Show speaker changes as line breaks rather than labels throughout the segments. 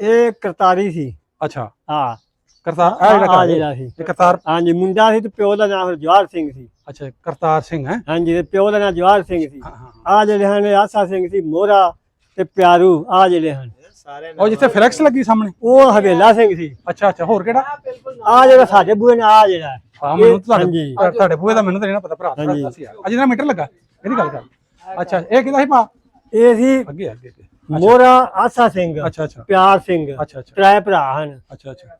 ਇਹ ਕਰਤਾਰੀ ਸੀ।
ਅੱਛਾ
ਹਾਂ
ਕਰਤਾਰ
ਆ ਜਿਹੜਾ ਸੀ
ਕਰਤਾਰ।
ਹਾਂਜੀ ਮੁੰਡਾ ਸੀ ਤੇ ਪਿਓ ਦਾ ਨਾਮ ਜਵਾਹਰ ਸਿੰਘ ਸੀ।
ਅੱਛਾ ਕਰਤਾਰ ਸਿੰਘ ਹੈ।
ਹਾਂਜੀ ਤੇ ਪਿਓ ਦਾ ਨਾਮ ਜਵਾਹਰ ਸਿੰਘ ਸੀ।
ਹਾਂ ਹਾਂ
ਆ ਜਿਹੜੇ ਹਨ ਆਸਾ ਸਿੰਘ ਸੀ, ਮੋਹਰਾ ਤੇ ਪਿਆਰੂ ਆ ਜਿਹੜੇ ਹਨ।
ਉਹ ਜਿੱਥੇ ਫਲੈਕਸ ਲੱਗੀ ਸਾਹਮਣੇ
ਉਹ ਹਵੇਲਾ ਸਿੰਘ ਸੀ।
ਅੱਛਾ ਅੱਛਾ ਹੋਰ ਕਿਹੜਾ?
ਆ ਜਿਹੜਾ ਸਾਡੇ ਬੂਹੇ ਨੇ ਆ ਜਿਹੜਾ
ਹਾਂ ਮੈਨੂੰ
ਹਾਂਜੀ
ਤੁਹਾਡੇ ਬੂਹੇ ਦਾ ਮੈਨੂੰ ਤਾਂ ਨਹੀਂ ਪਤਾ ਭਰਾ ਦੱਸ ਯਾਰ। ਅਜੇ ਨਾ ਮੀਟਰ ਲੱਗਾ ਇਹਦੀ ਗੱਲ ਕਰ। ਅੱਛਾ ਇਹ ਕਿਹਦਾ ਸੀ ਭਾ?
ਇਹ ਸੀ
ਅੱਗੇ ਅੱਗੇ
ਮੋਹਰਾ ਆਸਾ ਸਿੰਘ,
ਅੱਛਾ ਅੱਛਾ
ਪਿਆਰ ਸਿੰਘ,
ਅੱਛਾ ਅੱਛਾ
ਤਰੇ ਭਰਾ ਹਨ।
ਅੱਛਾ ਅੱਛਾ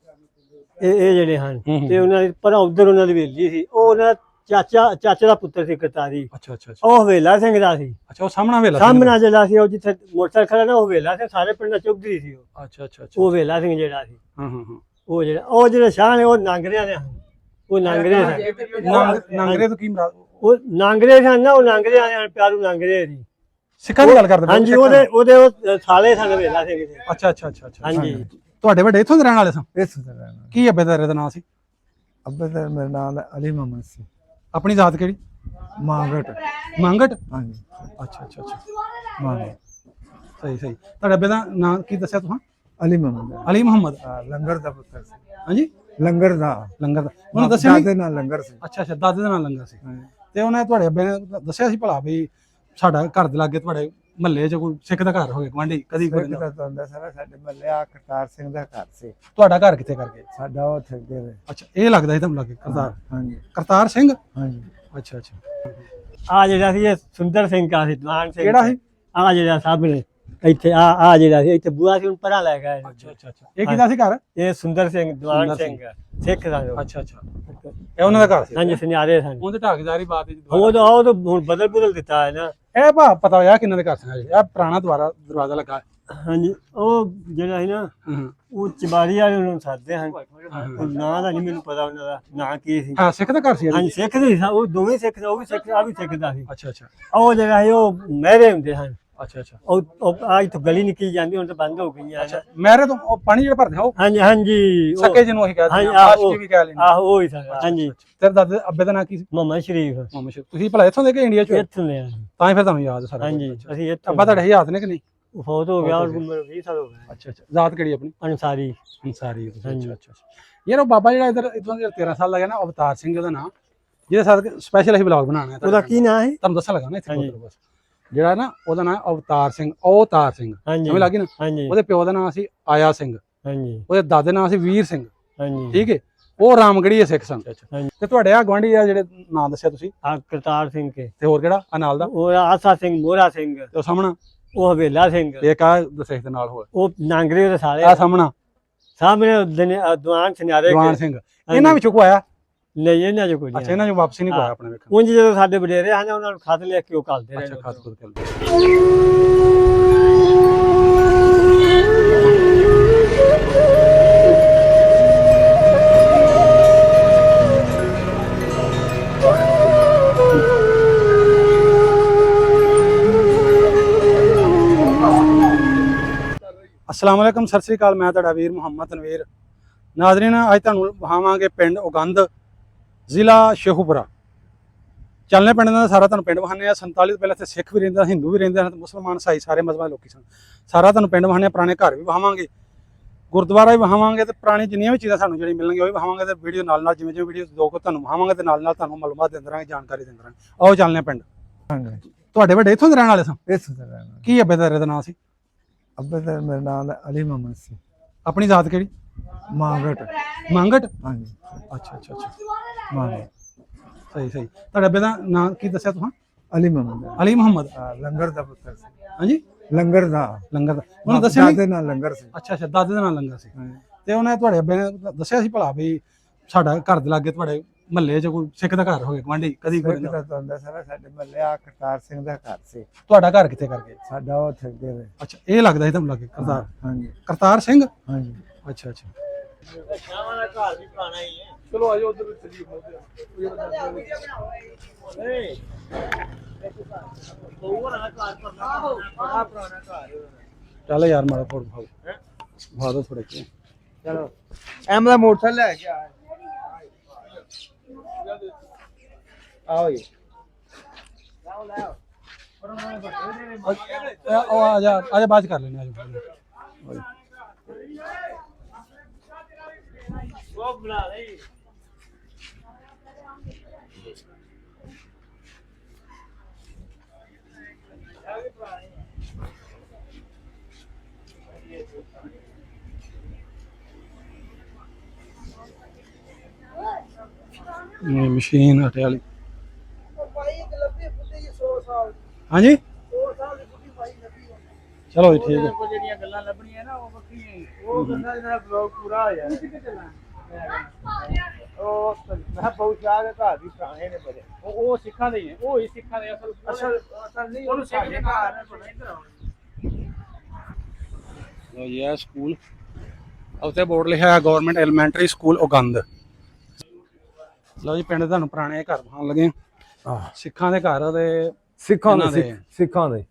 ਇਹ ਜਿਹੜੇ ਹਨ ਤੇ ਉਹਨਾਂ ਦੀ ਪਰ ਉਧਰ ਉਹਨਾਂ ਦੀ ਹਵੇਲੀ ਸੀ। ਉਹ ਉਹਨਾਂ ਦਾ ਚਾਚੇ ਦਾ ਪੁੱਤਰ ਸੀ ਕਰਤਾਰੀ।
ਅੱਛਾ ਅੱਛਾ ਅੱਛਾ
ਉਹ ਹਵੇਲਾ ਸਿੰਘ ਦਾ ਸੀ।
ਅੱਛਾ ਉਹ ਸਾਹਮਣਾ ਵੇਲਾ
ਸਾਹਮਣਾ ਜਿਹੜਾ ਸੀ ਉਹ ਜਿੱਥੇ ਮੋਟਰਸਾਈਕਲ ਖੜਾ ਨਾ ਉਹ ਹਵੇਲਾ ਸਿੰਘ, ਸਾਰੇ ਪਿੰਡ ਦਾ ਚੌਧਰੀ ਸੀ ਉਹ।
ਅੱਛਾ ਅੱਛਾ ਅੱਛਾ
ਉਹ ਹਵੇਲਾ ਸਿੰਘ ਜਿਹੜਾ ਸੀ
ਹਾਂ ਹਾਂ ਹਾਂ
ਉਹ ਜਿਹੜੇ ਸ਼ਾਹ ਨੇ ਉਹ ਨਾਂਗਰਿਆਂ ਦੇ ਹਨ। ਉਹ ਨਾਂਗਰੇ ਸਨ।
ਨਾਂਗਰੇ ਤੋਂ ਕੀ ਮਰਾਦ?
ਉਹ ਨਾਂਗਰੇ ਸਨ ਨਾ, ਉਹ ਨਾਂਗਰਿਆਂ ਦੇ ਹਨ, ਪਿਆਰੂ ਨਾਂਗਰੇ ਸੀ।
ਸਿੱਖਾਂ ਦੀ ਗੱਲ ਕਰਦੇ
ਹਾਂਜੀ ਉਹਦੇ ਉਹ ਸਾਲੇ ਸਨ ਹਵੇਲਾ ਸਿੰਘ ਦੇ।
ਅੱਛਾ ਅੱਛਾ ਅੱਛਾ ਅੱਛਾ
ਹਾਂਜੀ
ਤੁਹਾਡੇ ਵੱਡੇ ਇੱਥੋਂ ਦੇ ਰਹਿਣ ਵਾਲੇ ਸਨ?
ਇਸ ਤਰ੍ਹਾਂ
ਕੀ ਅੱਬੇ ਦਾ ਨਾਂ ਸੀ?
ਅੱਬੇ ਦਾ ਮੇਰਾ ਨਾਮ ਅਲੀ ਮੁਹੰਮਦ ਸੀ।
ਆਪਣੀ ਜ਼ਾਤ ਕਿਹੜੀ?
ਮਾਂਗਟ।
ਮੰਗਟ।
ਹਾਂਜੀ
ਅੱਛਾ ਅੱਛਾ ਅੱਛਾ
ਮਾਂਗਟ
ਸਹੀ ਸਹੀ। ਤੁਹਾਡੇ ਅੱਬੇ ਦਾ ਨਾਂ ਕੀ ਦੱਸਿਆ ਤੁਸੀਂ?
ਅਲੀ ਮੁਹੰਮਦ।
ਅਲੀ ਮੁਹੰਮਦ।
ਲੰਗਰ ਦਾ ਪੁੱਤਰ ਸੀ।
ਹਾਂਜੀ
ਲੰਗਰ ਦਾ
ਲੰਗਰ ਦਾ ਉਹਨੇ ਦੱਸਿਆ
ਦਾਦੇ ਨਾਲ ਲੰਗਰ ਸੀ।
ਅੱਛਾ ਅੱਛਾ ਦਾਦੇ ਦਾ ਨਾਂ ਲੰਗਰ ਸੀ। ਤੇ ਉਹਨੇ ਤੁਹਾਡੇ ਅੱਬੇ ਨੇ ਦੱਸਿਆ ਸੀ ਭਲਾ ਵੀ ਸਾਡਾ ਘਰ ਦੇ ਲਾਗੇ ਤੁਹਾਡੇ ਮਹੱਲੇ 'ਚ ਕੋਈ ਸਿੱਖ ਦਾ ਘਰ ਹੋਵੇ ਗੁਆਂਢੀ ਕਦੀ ਕੋਈ
ਦਾ ਤਾਂ ਹੁੰਦਾ ਸਾਰਾ ਸਾਡੇ ਮਹੱਲੇ ਆ ਕਰਤਾਰ ਸਿੰਘ ਦਾ ਘਰ ਸੀ।
ਤੁਹਾਡਾ ਘਰ ਕਿੱਥੇ ਕਰਕੇ?
ਸਾਡਾ ਉਹ ਠੇਕੇ ਦੇ।
ਅੱਛਾ ਇਹ ਲੱਗਦਾ ਸੀ ਤੁਹਾਨੂੰ ਲੱਗੇ ਕਰਤਾਰ
ਹਾਂਜੀ
ਕਰਤਾਰ ਸਿੰਘ।
ਹਾਂਜੀ
ਅੱਛਾ ਅੱਛਾ
ਆ ਜਿਹੜਾ ਸੀ ਇਹ ਸੁੰਦਰ ਸਿੰਘ ਕਾ ਸੀ, ਦੀਵਾਨ ਸਿੰਘ
ਕਿਹੜਾ ਸੀ?
ਆ ਜਿਹੜਾ ਸਾਹਮਣੇ ਇੱਥੇ ਆ ਜਿਹੜਾ ਸੀ ਇੱਥੇ ਬੂਆ ਸੀ, ਹੁਣ ਪਰਾਂ ਲੈ ਗਏ।
ਅੱਛਾ ਅੱਛਾ ਅੱਛਾ ਇਹ ਕਿਹਦਾ ਸੀ ਘਰ?
ਇਹ ਸੁੰਦਰ ਸਿੰਘ, ਦੀਵਾਨ ਸਿੰਘ ਸਿੱਖ ਸਨ।
ਅੱਛਾ ਅੱਛਾ ਇਹ ਉਹਨਾਂ ਦਾ ਘਰ ਸੀ।
ਹਾਂਜੀ ਸੁਨਿਆਰੇ ਸਨ।
ਉਹਦੇ ਢਾਕਦਾਰੀ ਬਾਤ
ਉਹ ਤਾਂ ਹੁਣ ਬਦਲ ਦਿੱਤਾ ਹੈ ਨਾ।
ਇਹ ਭਾ ਪਤਾ ਹੋਇਆ ਕਿੰਨਾ ਦੇ ਘਰ ਸੀ ਇਹ ਪੁਰਾਣਾ ਦਰਵਾਜ਼ਾ ਲੱਗਾ।
ਹਾਂਜੀ ਉਹ ਜਿਹੜਾ ਸੀ ਨਾ
ਹਾਂ
ਉਹ ਚਬਾਰੀ ਵਾਲੇ ਨੂੰ ਸੱਦਦੇ ਹਨ। ਨਾਂ ਦਾ ਨਹੀਂ ਮੈਨੂੰ ਪਤਾ ਉਹਨਾਂ ਦਾ ਨਾਂ ਕੀ ਸੀ।
ਹਾਂ ਸਿੱਖ ਦਾ ਘਰ ਸੀ।
ਹਾਂਜੀ ਸਿੱਖ ਦੇ ਸੀ, ਉਹ ਦੋਵੇਂ ਸਿੱਖ, ਉਹ ਵੀ ਸਿੱਖ ਆ ਵੀ ਸਿੱਖ ਦਾ ਸੀ।
ਅੱਛਾ ਅੱਛਾ
ਉਹ ਜਿਹੜਾ ਸੀ ਉਹ ਮਹਿਰੇ ਹੁੰਦੇ ਹਨ।
ਅੱਛਾ ਅੱਛਾ
ਉਹ ਆ ਇੱਥੋਂ ਗਲੀ ਨਿਕਲੀ ਜਾਂਦੀ, ਹੁਣ ਤਾਂ ਬੰਦ ਹੋ ਗਈ ਹੈ।
ਮੇਰੇ ਤੋਂ ਉਹ ਪਾਣੀ ਜਿਹੜਾ ਭਰਦੇ ਉਹ
ਹਾਂਜੀ ਹਾਂਜੀ
ਸਕੇ ਜਿਹਨੂੰ ਅਸੀਂ ਕਹਿੰਦੇ
ਹਾਂਜੀ
ਹਾਂ ਆਸ਼ਕੀ ਵੀ ਕਹਿ ਲੈਂਦੇ।
ਆਹੋ ਉਹ ਹੀ ਸਨ। ਹਾਂਜੀ
ਤੇਰੇ ਦਾਦੇ ਅੱਬੇ ਦਾ ਨਾਂ ਕੀ ਸੀ?
ਮੁਹੰਮਦ ਸ਼ਰੀਫ।
ਮੁਹੰਮਦ ਸ਼ਰੀਫ। ਤੁਸੀਂ ਭਲਾ ਇੱਥੋਂ ਦੇ ਕਿ ਇੰਡੀਆ ਚੋਂ?
ਇੱਥੋਂ ਦੇ ਆ।
ਤਾਂ ਹੀ ਫਿਰ ਤੁਹਾਨੂੰ ਯਾਦ ਸਾਰਾ।
ਹਾਂਜੀ ਅਸੀਂ ਇੱਥੋਂ।
ਅੱਬਾ ਤੁਹਾਡੇ ਯਾਦ ਨੇ ਕਿ ਨਹੀਂ?
ਫੌਤ ਹੋ ਗਿਆ ਔਰ ਉਮਰ 20 ਸਾਲ ਹੋ ਗਏ।
ਅੱਛਾ ਅੱਛਾ ਜ਼ਾਤ ਕਿਹੜੀ ਆਪਣੀ?
ਅਨਸਾਰੀ।
ਅੰਸਾਰੀ। ਅੱਛਾ ਅੱਛਾ ਯਾਰ ਉਹ ਬਾਬਾ ਜਿਹੜਾ ਇਧਰ ਇਦੋਂ 13 ਸਾਲ ਦਾ ਗਿਆ ਨਾ ਅਵਤਾਰ ਸਿੰਘ ਉਹਦਾ ਨਾਂ, ਜਿਹਦੇ ਸਾਥ ਸਪੈਸ਼ਲ ਅਸੀਂ ਵਲੌਗ ਬਣਾਉਣਾ ਹੈ।
ਉਹਦਾ ਕੀ ਨਾਂ ਹੈ?
ਤੁਹਾਨੂੰ ਦੱਸਣ ਲੱਗਾ ਨਾ ਇੱਥੇ ਬਸ ਜਿਹੜਾ ਨਾ ਉਹਦਾ ਨਾਂ ਅਵਤਾਰ ਸਿੰਘ, ਅਵਤਾਰ ਸਿੰਘ ਸਮਝ ਲੱਗੀ ਨਾ।
ਹਾਂਜੀ
ਉਹਦੇ ਪਿਓ ਦਾ ਨਾਂ ਸੀ ਆਇਆ ਸਿੰਘ,
ਹਾਂਜੀ
ਉਹਦੇ ਦਾਦੇ ਨਾਂ ਸੀ ਵੀਰ ਸਿੰਘ।
ਹਾਂਜੀ
ਠੀਕ ਹੈ ਉਹ ਰਾਮਗੜ੍ਹੀ ਸਿੱਖ ਸਨ। ਤੇ ਤੁਹਾਡੇ ਆ ਗੁਆਂਢੀ ਆ ਜਿਹੜੇ ਨਾਂ ਦੱਸਿਆ ਤੁਸੀਂ?
ਆ ਕਰਤਾਰ ਸਿੰਘ ਕੇ
ਤੇ ਹੋਰ ਕਿਹੜਾ ਆ ਨਾਲ ਦਾ?
ਉਹ ਆਸਾ ਸਿੰਘ, ਮੋਹਰਾ ਸਿੰਘ,
ਤੇ ਉਹ ਸਾਹਮਣਾ
ਉਹ ਹਵੇਲਾ ਸਿੰਘ,
ਇੱਕ ਆ ਦੱਸੇ ਦੇ ਨਾਲ ਹੋਰ
ਉਹ ਨਾਂਗਰੇ ਦੇ ਸਾਰੇ
ਆ ਸਾਹਮਣਾ
ਸਾਹਮਣੇ ਦੀਵਾਨ ਸੁਨਿਆਰੇ
ਦੀਵਾਨ ਸਿੰਘ। ਇਹਨਾਂ ਵਿੱਚੋਂ ਕੋ ਆਇਆ?
ਨਹੀਂ ਇਹਨਾਂ ਜੋ ਕੋਈ
ਅੱਛਾ ਇਹਨਾਂ ਨੂੰ ਵਾਪਸੀ ਨਹੀਂ ਕੋਇਆ ਆਪਣੇ ਵੇਖਣ।
ਉਂਝ ਜਦੋਂ ਸਾਡੇ ਵਡੇਰੇ ਹਨ ਉਹਨਾਂ ਨੂੰ ਖਤ ਲਿਖ ਕੇ ਉਹ ਘੱਲਦੇ ਰਹੇ।
ਅੱਛਾ ਖਾਦ ਖੁਦ ਕਰਦੇ। अस्सलाम वालेकुम सत श्री अकाल। मैं तुहाडा वीर मुहम्मद तनवीर। नाज़रीन अज तुहानूं विखावांगे पिंड उगंद जिला शेखूपुरा। चलने पिंड का सारा तुहानूं पिंड विखाने। 47 तो पहले इत्थे सिख भी रहिंदे, हिंदू भी रहिंदे, मुसलमान ईसाई सारे मजहबां दे लोकी सन। सारा तुहानूं पिंड विखाने, पुराने घर भी विखावांगे, गुरुद्वारा भी विखावांगे ते पुरानी जिन्नियां भी चीज़ां सानूं जिहड़ियां मिलणगीਆਂ ਉਹ ਵੀ ਵਿਖਾਵਾਂਗੇ। ਤੇ ਵੀਡੀਓ ਨਾਲ ਨਾਲ ਜਿਵੇਂ ਵੀਡੀਓ ਦੋ ਕੋ ਤੁਹਾਨੂੰ ਵਿਖਾਵਾਂਗੇ ਤੇ ਨਾਲ ਨਾਲ ਤੁਹਾਨੂੰ ਮਾਲੂਮਾਤ ਦਿੰਦੇ ਰਹਾਂਗੇ, ਜਾਣਕਾਰੀ ਦਿੰਦੇ ਰਹਾਂਗੇ। ਆਓ ਚੱਲਨੇ ਪਿੰਡ।
ਹਾਂਜੀ
ਤੁਹਾਡੇ ਵੱਡੇ ਇੱਥੋਂ ਦੇ ਰਹਿਣ ਵਾਲੇ ਸਨ?
ਇਸ ਤਰ੍ਹਾਂ
ਕੀ ਅੱਬੇ ਦਾ ਨਾਂ ਸੀ?
ਅੱਬੇ ਦਾ ਮੇਰਾ ਨਾਮ ਅਲੀ ਮੁਹੰਮਦ ਸੀ।
ਆਪਣੀ ਜ਼ਾਤ ਕਿਹੜੀ?
ਮਾਂਗਟ।
ਮੰਗਟ।
ਹਾਂਜੀ
ਅੱਛਾ ਅੱਛਾ ਅੱਛਾ
ਮਾਂਗਟ
ਸਹੀ ਸਹੀ। ਤੁਹਾਡੇ ਅੱਬੇ ਦਾ ਨਾਂ ਕੀ ਦੱਸਿਆ ਤੁਸੀਂ?
ਅਲੀ ਮੁਹੰਮਦ।
ਅਲੀ ਮੁਹੰਮਦ।
ਲੰਗਰ ਦਾ ਪੁੱਤਰ ਸੀ।
ਹਾਂਜੀ
ਲੰਗਰ ਦਾ
ਲੰਗਰ ਦਾ ਉਹਨੇ ਦੱਸਿਆ
ਦਾਦੇ ਨਾਲ ਲੰਗਰ ਸੀ।
ਅੱਛਾ ਅੱਛਾ ਦਾਦੇ ਦਾ ਨਾਂ ਲੰਗਰ ਸੀ। ਤੇ ਉਹਨੇ ਤੁਹਾਡੇ ਅੱਬੇ ਨੇ ਦੱਸਿਆ ਸੀ ਭਲਾ ਵੀ ਸਾਡਾ ਘਰ ਦੇ ਲਾਗੇ ਤੁਹਾਡੇ ਮਹੱਲੇ 'ਚ ਕੋਈ ਸਿੱਖ ਦਾ ਘਰ ਹੋਵੇ ਗੁਆਂਢੀ ਕਦੀ ਕੋਈ
ਦਾ ਤਾਂ ਹੁੰਦਾ ਸਾਰਾ ਸਾਡੇ ਮਹੱਲੇ ਆ ਕਰਤਾਰ ਸਿੰਘ ਦਾ ਘਰ ਸੀ।
ਤੁਹਾਡਾ ਘਰ ਕਿੱਥੇ ਕਰਕੇ?
ਸਾਡਾ ਉਹ ਠੇਕੇ ਦੇ।
ਅੱਛਾ ਇਹ ਲੱਗਦਾ ਸੀ ਤੁਹਾਨੂੰ ਲੱਗੇ ਕਰਤਾਰ?
ਹਾਂਜੀ
ਕਰਤਾਰ ਸਿੰਘ।
ਹਾਂਜੀ
ਅੱਛਾ ਅੱਛਾ
ਸ਼ਾਮਾਂ ਦਾ ਘਰ ਵੀ ਪੁਰਾਣਾ ਹੀ ਹੈ।
ਚਲੋ ਆਜੋ ਉਧਰ ਚਲੀ ਚੱਲ ਯਾਰ ਮਾੜਾ ਫੋੜ ਵਿਖਾ ਦੋ ਥੋੜੇ ਕਿ
ਚਲੋ ਐਮ ਦਾ ਮੋਟਰਸਾਈਕਲ ਲੈ ਕੇ ਆਓ ਜੀ।
ਆ ਜਾ ਬਾਅਦ ਕਰ ਲੈਣੇ।
ਉਹ ਬਣਾ ਲਈ
ਇਹ ਮਸ਼ੀਨ ਆਟੇ ਵਾਲੀ ਹਾਂਜੀ ਚਲੋ ਜੀ ਠੀਕ ਹੈ।
ਜਿਹੜੀਆਂ ਗੱਲਾਂ ਲੱਭਣੀਆਂ ਨਾ ਉਹ ਵੱਖਰੀਆਂ ਹੀ। ਉਹ ਬੰਦਾ ਜਿਹੜਾ ਬਲੌਗ ਪੂਰਾ ਹੋ ਜਾਣਾ ਕਿੱਥੇ ਚੱਲਣਾ ਉਹ ਮੈਂ ਬਹੁਤ ਸ਼ਾਹ ਦੇ ਘਰ ਵੀ ਪੁਰਾਣੇ ਨੇ ਬੜੇ ਉਹ ਸਿੱਖਾਂ ਦੇ ਹੀ ਨੇ ਉਹ ਹੀ ਸਿੱਖਾਂ ਦੇ ਅਸਲ ਨਹੀਂ ਉਹਨੂੰ ਸਿੱਖ ਦੇ ਘਰ ਨੇ ਇੱਧਰ ਆਉਣੇ
ਲੋ ਜੀ ਇਹ ਸਕੂਲ ਉੱਤੇ ਬੋਰਡ ਲਿਖਿਆ ਹੈ ਗਵਰਨਮੈਂਟ ਐਲੀਮੈਂਟਰੀ ਸਕੂਲ ਉਗੰਦ। ਲੋ ਜੀ ਪਿੰਡ ਤੁਹਾਨੂੰ ਪੁਰਾਣੇ ਘਰ ਦਿਖਾਉਣ ਲੱਗੇ ਸਿੱਖਾਂ ਦੇ ਘਰ ਤੇ
ਸਿੱਖਾਂ
ਇਹਨਾਂ
ਦੇ ਸਿੱਖਾਂ ਦੇ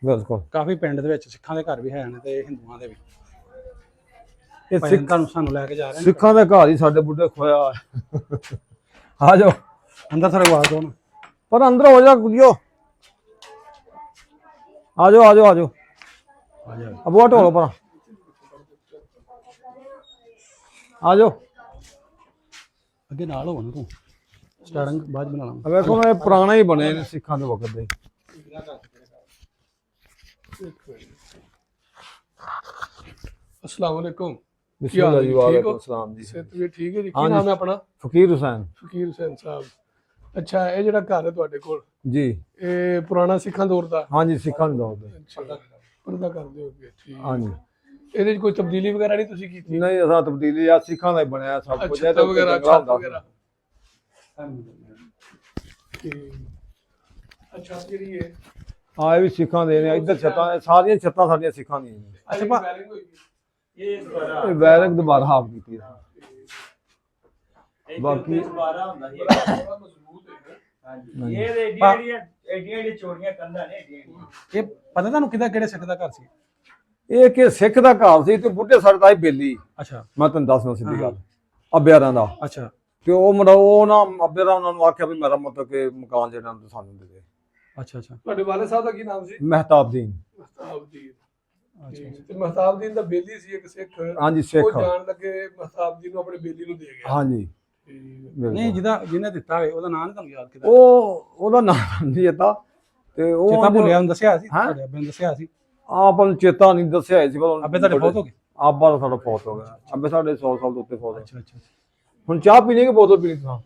ਬਿਲਕੁਲ
ਕਾਫੀ ਪਿੰਡ ਦੇ ਵਿੱਚ ਸਿੱਖਾਂ ਦੇ ਘਰ ਵੀ ਹੈ ਨੇ ਤੇ ਹਿੰਦੂਆਂ ਦੇ ਵੀ।
ਇਹ
ਭਾਈ
ਸਿੱਖ
ਤੁਹਾਨੂੰ ਸਾਨੂੰ ਲੈ ਕੇ ਜਾ ਰਹੇ ਨੇ
ਸਿੱਖਾਂ ਦੇ ਘਰ ਹੀ ਸਾਡੇ ਬੁੱਢੇ ਖੋਇਆ ਆ ਜਾਓ
ਅੰਦਰ ਸਾਰੇ ਆਵਾਜ਼ ਦੋ ਨਾ।
ਪਰ ਅੰਦਰ ਹੋ ਜਾ ਕੁੜੀਓ ਆ ਜਾਓ ਆ ਜਾਓ ਆ ਜਾਓ
ਆ ਜਾਓ
ਅਬੂਆ ਢੋਲੋ ਪਰ ਆ ਜਾਓ
ਅੱਗੇ ਨਾਲ ਹੋਣ ਤੂੰ ਸਟਾਰਟਿੰਗ ਬਾਅਦ ਬਣਾ ਲਾਂਗੇ।
ਵੇਖੋ ਇਹ ਪੁਰਾਣੇ ਹੀ ਬਣੇ ਨੇ ਸਿੱਖਾਂ ਦੇ ਵਕਤ ਦੇ।
अस्सलाम वालेकुम
ਬਿਸਮਿਲ੍ਲਾਹ ਜੀ ਵਾਲੇਕੁਮ ਸਲਾਮ ਜੀ।
सेहत भी ठीक है जी
हाँ
की
जी।
नाम है अपना
ਫਕੀਰ ਹੁਸੈਨ
फकीर हुसैन साहब अच्छा ਇਹ ਜਿਹੜਾ ਘਰ ਹੈ ਤੁਹਾਡੇ ਕੋਲ
ਜੀ
ਇਹ ਪੁਰਾਣਾ ਸਿੱਖਾਂ ਦੌਰ ਦਾ
ਹਾਂਜੀ ਸਿੱਖਾਂ ਦੇ ਦੌਰ ਦੇ
ਅੱਛਾ ਪਰਦਾ ਕਰਦੇ ਹੋਗੇ ਠੀਕ
ਹਾਂਜੀ
ਇਹਦੇ ਵਿੱਚ ਕੋਈ ਤਬਦੀਲੀ ਵਗੈਰਾ ਨਹੀਂ ਤੁਸੀਂ ਕੀਤੀ
ਨਹੀਂ ਅਸਾਂ ਤਬਦੀਲੀ ਆ ਸਿੱਖਾਂ ਦਾ ਹੀ ਬਣਿਆ ਸਭ ਕੁਝ
ਛੱਤ ਵਗੈਰਾ ਛੱਤ ਵਗੈਰਾ ਅੱਛਾ ਜਿਹੜੀ ਹੈ
ਹਾਂ ਇਹ ਵੀ ਸਿੱਖਾਂ ਦੇ ਨੇ ਇੱਧਰ ਛੱਤਾਂ ਸਾਰੀਆਂ ਛੱਤਾਂ ਸਾਡੀਆਂ ਸਿੱਖਾਂ ਦੀਆਂ ਨੇ।
ਅੱਛਾ ਵਾਇਰਿੰਗ ਹੋਈ
ਇਹ ਵੈਰਕ ਦੁਬਾਰਾ ਹਾਫ ਕੀਤੀ ਹੈ। ਬਾਕੀ
ਦੁਬਾਰਾ ਹੁੰਦਾ ਸੀ
ਮਜ਼ਬੂਤ ਹੈ
ਹਾਂਜੀ ਇਹ ਏਡੀਆਂ ਚੋਰੀਆਂ ਕੰਧਾਂ ਨੇ ਏਡੀਆਂ
ਇਹ ਪਤਾ ਤੁਹਾਨੂੰ ਕਿਹੜੇ ਸਿੱਖ ਦਾ ਘਰ ਸੀ?
ਇਹ ਕਿ ਸਿੱਖ ਦਾ ਘਰ ਸੀ ਤੇ ਬੁੱਢੇ ਸਾਡੇ ਦਾ ਹੀ ਬੇਲੀ
ਅੱਛਾ
ਮੈਂ ਤੈਨੂੰ ਦੱਸਣਾ ਸਿੱਧੀ ਗੱਲ ਅੱਬਿਆਰਾਂ ਦਾ
ਅੱਛਾ
ਤੇ ਉਹ ਮੁੰਡਾ ਉਹ ਨਾ ਅੱਬਿਆਰਾਂ ਉਹਨਾਂ ਨੂੰ ਆਖਿਆ ਵੀ ਮੇਰਾ ਮਤਲਬ ਕਿ ਮਕਾਨ ਜਿਹੜਾ ਨਾ ਸਾਨੂੰ ਦੇ ਦੇ।
ਅੱਛਾ ਅੱਛਾ
ਤੁਹਾਡੇ ਵਾਲੇ ਸਾਹਿਬ ਦਾ ਕੀ ਨਾਮ ਸੀ
ਮਹਿਤਾਬਦੀਨ
ਮਹਤਾਬਦੀਨ ਤੇ ਮਹਤਾਬਦੀਨ ਦਾ ਬੇਲੀ ਸੀ ਇੱਕ ਸਿੱਖ
ਹਾਂਜੀ
ਉਹ
ਸਿੱਖ
ਜਾਣ ਲੱਗੇ ਮਹਤਾਬਦੀਨ ਨੂੰ ਆਪਣੇ ਬੇਲੀ ਨੂੰ ਦੇ ਗਿਆ
ਹਾਂਜੀ
ਠੀਕ।
ਨਹੀਂ ਜਿਹਨੇ ਦਿੱਤਾ ਹੋਵੇ ਉਹਦਾ ਨਾਮ ਨਹੀਂ ਤੁਹਾਨੂੰ ਯਾਦ ਕਿਦਾ?
ਉਹਦਾ ਨਾਮ ਨਹੀਂ ਚੇਤਾ ਤੇ ਉਹ
ਚੇਤਾ ਭੁੱਲਿਆ ਉਹਨੂੰ ਦੱਸਿਆ ਸੀ
ਹੈਂ?
ਤੁਹਾਡੇ ਅੱਬੇ ਨੇ ਦੱਸਿਆ ਸੀ
ਆਪਾਂ ਨੂੰ ਚੇਤਾ ਨਹੀਂ ਦੱਸਿਆ ਸੀ ਪਰ
ਅੱਬੇ ਤੁਹਾਡੇ ਫੌਤ ਹੋ ਗਏ?
ਆਬਾ ਦਾ ਸਾਡਾ ਫੌਤ ਹੋ ਗਿਆ ਅੱਬੇ ਸਾਡੇ 100 ਸਾਲ ਤੋਂ ਉੱਤੇ ਫੌਤ ਹੋ
ਅੱਛਾ ਅੱਛਾ
ਹੁਣ ਚਾਹ ਪੀਣੇ ਕਿ ਬੋਤਲ ਪੀਣੀ ਤਾਂ